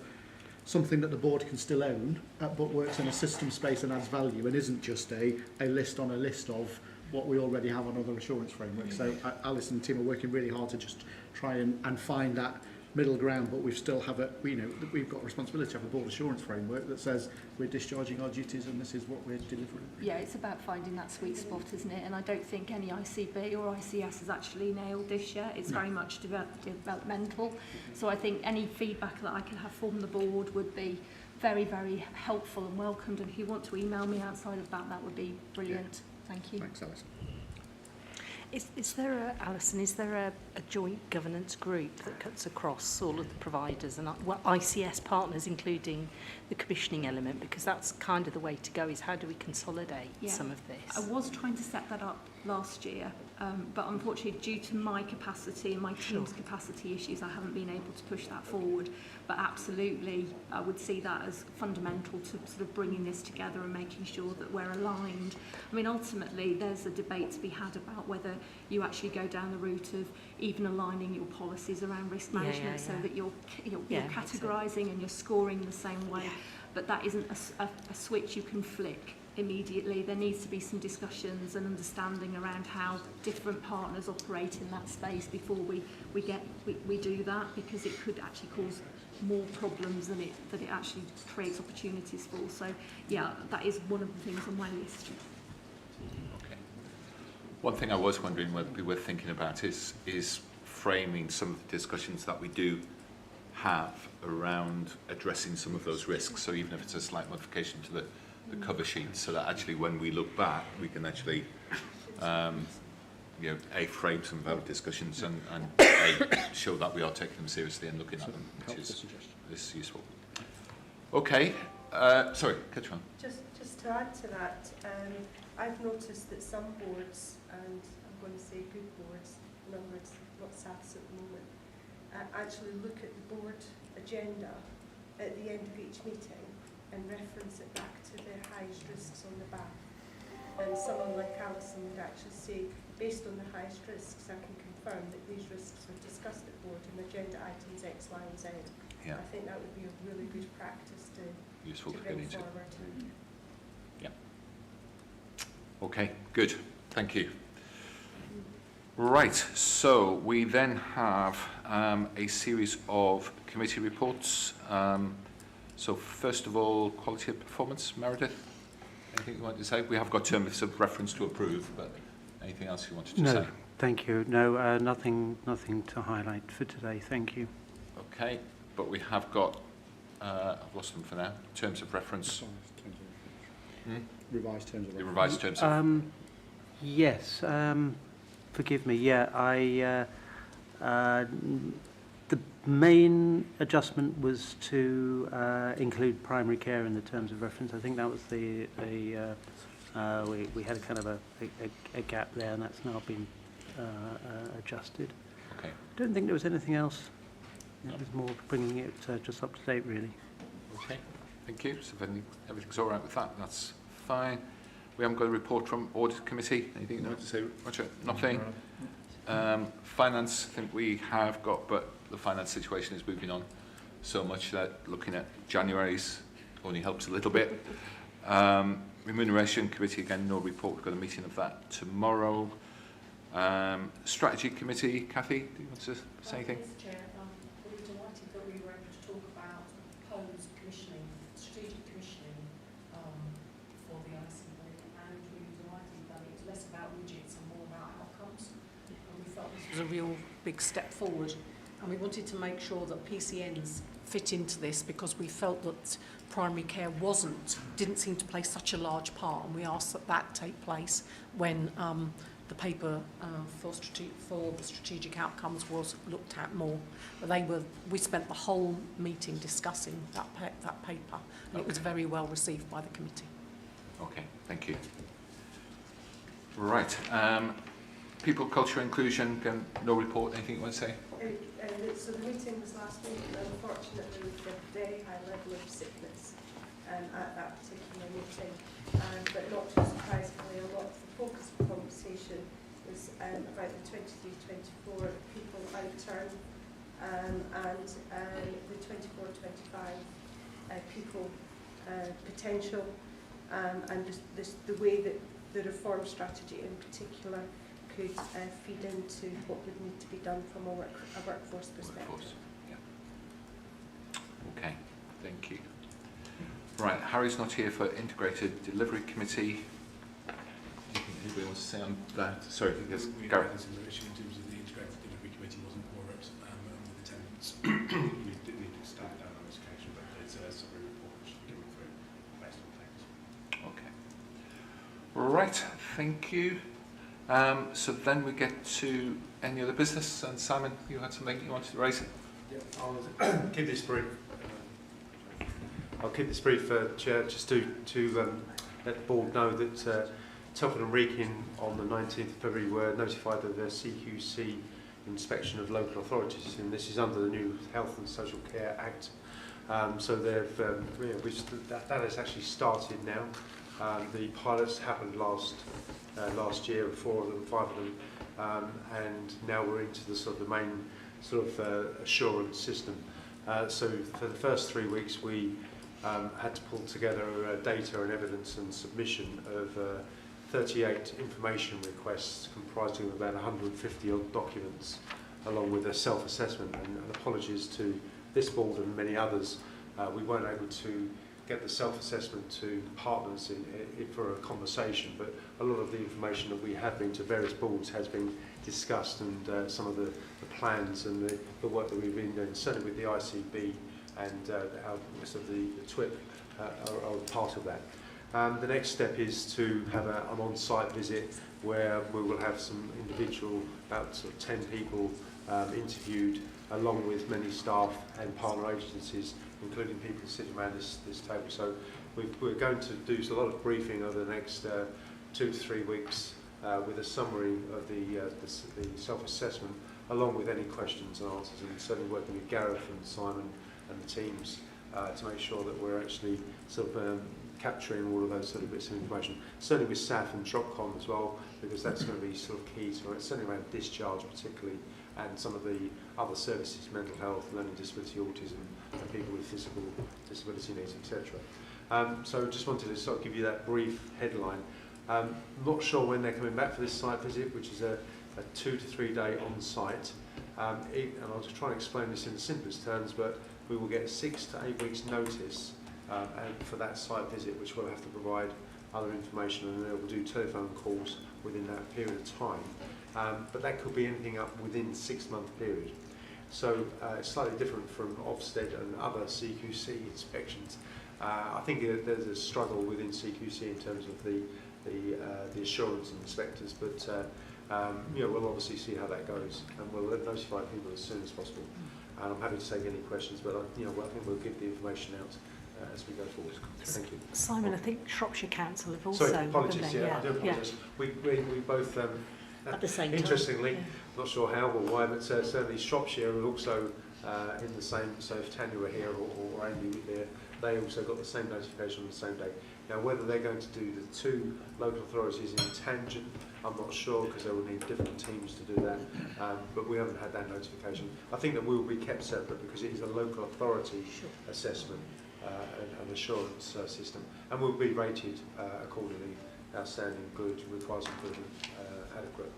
something that the board can still own, but works in a system space and adds value, and isn't just a list on a list of what we already have on other assurance frameworks. So Alice and the team are working really hard to just try and find that middle ground, but we've still have we've got a responsibility to have a board assurance framework that says we're discharging our duties and this is what we're delivering. Yeah, it's about finding that sweet spot, isn't it? And I don't think any ICB or ICS has actually nailed this yet. It's very much developmental. So I think any feedback that I can have from the board would be very, very helpful and welcomed. And if you want to email me outside of that, that would be brilliant. Thank you. Thanks, Alison. Is there a joint governance group that cuts across all of the providers and ICS partners, including the commissioning element? Because that's kind of the way to go, is how do we consolidate some of this? I was trying to set that up last year, but unfortunately due to my capacity and my team's capacity issues, I haven't been able to push that forward. But absolutely, I would see that as fundamental to sort of bringing this together and making sure that we're aligned. I mean, ultimately, there's a debate to be had about whether you actually go down the route of even aligning your policies around risk management so that you're categorising and you're scoring the same way. But that isn't a switch you can flick immediately. There needs to be some discussions and understanding around how different partners operate in that space before we do that, because it could actually cause more problems than it actually creates opportunities for. So yeah, that is one of the things on my list. Okay. One thing I was wondering whether we were thinking about is framing some of the discussions that we do have around addressing some of those risks. So even if it's a slight modification to the cover sheet, so that actually when we look back, we can actually frame some of our discussions and show that we are taking them seriously and looking at them, which is useful. Okay, sorry, Katrin. Just to add to that, I've noticed that some boards, and I'm going to say good boards, in other words, not SAFs at the moment, actually look at the board agenda at the end of each meeting and reference it back to their highest risks on the back. And someone like Alison would actually say, based on the highest risks, I can confirm that these risks were discussed at board in agenda items X, Y, and Z. Yeah. I think that would be a really good practice to bring forward. Yeah. Okay, good. Thank you. Right, so we then have a series of committee reports. So first of all, quality of performance. Meredith, anything you want to say? We have got terms of reference to approve, but anything else you wanted to say? No, thank you. No, nothing to highlight for today. Thank you. Okay, but we have got, I've lost them for now, terms of reference. Revised terms of reference. The revised terms of Yes, forgive me. Yeah, the main adjustment was to include primary care in the terms of reference. I think that was we had a kind of a gap there, and that's now been adjusted. Okay. I don't think there was anything else. It was more bringing it just up to date, really. Okay, thank you. So if everything's all right with that, that's fine. We haven't got a report from Audit Committee. Anything you want to say, Roger? Nothing. Finance, I think we have got, but the finance situation is moving on so much that looking at January's only helps a little bit. Remuneration Committee, again, no report. We've got a meeting of that tomorrow. Strategy Committee, Kathy, do you want to say anything? Yes, Chair. We were delighted that we were able to talk about proposed commissioning, strategic commissioning for the ICB, and we were delighted that it was less about widgets and more about outcomes. And we felt this was a real big step forward, and we wanted to make sure that PCNs fit into this, because we felt that primary care didn't seem to play such a large part, and we asked that take place when the paper for the strategic outcomes was looked at more. But we spent the whole meeting discussing that paper, and it was very well received by the committee. Okay, thank you. Right, people, culture, inclusion, again, no report, anything you want to say? So the meeting was last week, and unfortunately we had a very high level of sickness at that particular meeting. But not too surprisingly, a lot of the focus of the conversation was about the 23-24 people out term and the 24-25 people potential, and the way that the reform strategy in particular could feed into what would need to be done from a workforce perspective. Yeah. Okay, thank you. Right, Harry's not here for Integrated Delivery Committee. Anything anybody wants to say on that? Sorry, yes, Gary. In terms of the Integrated Delivery Committee wasn't more with attendance. We did need to start down on this occasion, but it's a summary report which is coming through based on things. Okay. Right, thank you. So then we get to any other business, and Simon, you had something you wanted to raise? Yeah, I'll keep this brief. I'll keep this brief, Chair, just to let the board know that Telford and Wrekin on the 19th of February were notified of their CQC inspection of local authorities, and this is under the new Health and Social Care Act. So they've that has actually started now. The pilots happened last last year, 4 of them, 5 of them, and now we're into the sort of the main sort of assurance system. So for the first 3 weeks, we had to pull together data and evidence and submission of 38 information requests comprising of about 150 odd documents, along with a self-assessment. And apologies to this board and many others, we weren't able to get the self-assessment to partners for a conversation, but a lot of the information that we have been to various boards has been discussed, and some of the plans and the work that we've been doing, certainly with the ICB and our rest of the TWIP are part of that. The next step is to have an on-site visit where we will have some individual, about sort of 10 people interviewed, along with many staff and partner agencies, including people sitting around this table. So we're going to do a lot of briefing over the next 2 to 3 weeks with a summary of the self-assessment, along with any questions and answers, and certainly working with Gareth and Simon and the teams to make sure that we're actually sort of capturing all of those sort of bits of information. Certainly with SAF and Dropcom as well, because that's going to be sort of key to it, certainly around discharge particularly, and some of the other services, mental health, learning disability, autism, and people with physical disability needs, etc. So just wanted to sort of give you that brief headline. Not sure when they're coming back for this site visit, which is a 2 to 3 day on site. And I'll just try and explain this in the simplest terms, but we will get 6 to 8 weeks notice and for that site visit, which we'll have to provide other information, and then we'll do telephone calls within that period of time. But that could be anything up within the 6-month period. So it's slightly different from Ofsted and other CQC inspections. I think there's a struggle within CQC in terms of the assurance and inspectors, but we'll obviously see how that goes, and we'll notify people as soon as possible. And I'm happy to take any questions, but I think we'll give the information out as we go forward. Thank you. Simon, I think Shropshire Council have also... Sorry, apologies, I do apologise. We both, at the same interestingly, time, not sure how or why, but certainly Shropshire are also in the same, so if Tanya were here or Andy were here, they also got the same notification on the same day. Now, whether they're going to do the 2 local authorities in tangent, I'm not sure, because they will need different teams to do that, but we haven't had that notification. I think that we will be kept separate because it is a local authority assessment and assurance system, and will be rated accordingly: outstanding, good, requires improvement, adequate,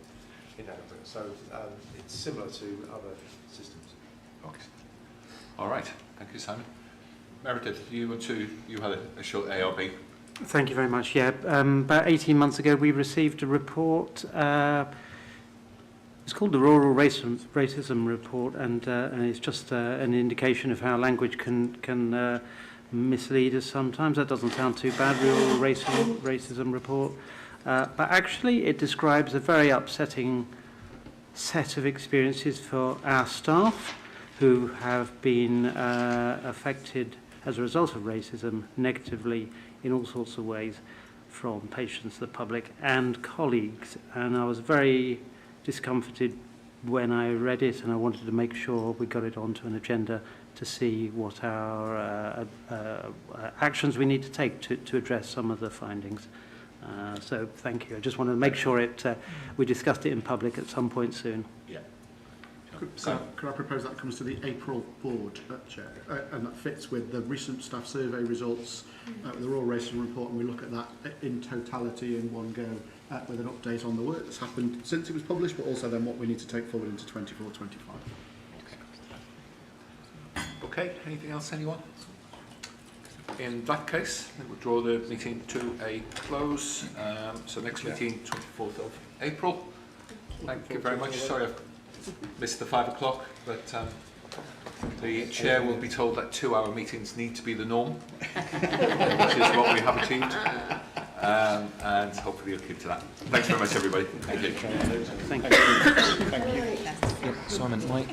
inadequate. So it's similar to other systems. Okay. All right. Thank you, Simon. Meredith, you had a short ARB. Thank you very much. Yeah, about 18 months ago we received a report. It's called the Rural Racism Report, and it's just an indication of how language can mislead us sometimes. That doesn't sound too bad, Rural Racism Report. But actually it describes a very upsetting set of experiences for our staff who have been affected as a result of racism negatively in all sorts of ways, from patients, the public, and colleagues. And I was very discomforted when I read it, and I wanted to make sure we got it onto an agenda to see what our actions we need to take to address some of the findings. So thank you. I just wanted to make sure we discussed it in public at some point soon. Yeah. Could I propose that comes to the April board, Chair, and that fits with the recent staff survey results, the Rural Racism Report, and we look at that in totality in one go, with an update on the work that's happened since it was published, but also then what we need to take forward into 24-25. Okay, anything else, anyone? In that case, I think we'll draw the meeting to a close. So next meeting, 24th of April. Thank you very much. Sorry I've missed the 5 o'clock, but the chair will be told that 2-hour meetings need to be the norm, which is what we have achieved. And hopefully you'll keep to that. Thanks very much, everybody. Thank you. Thank you. Simon, my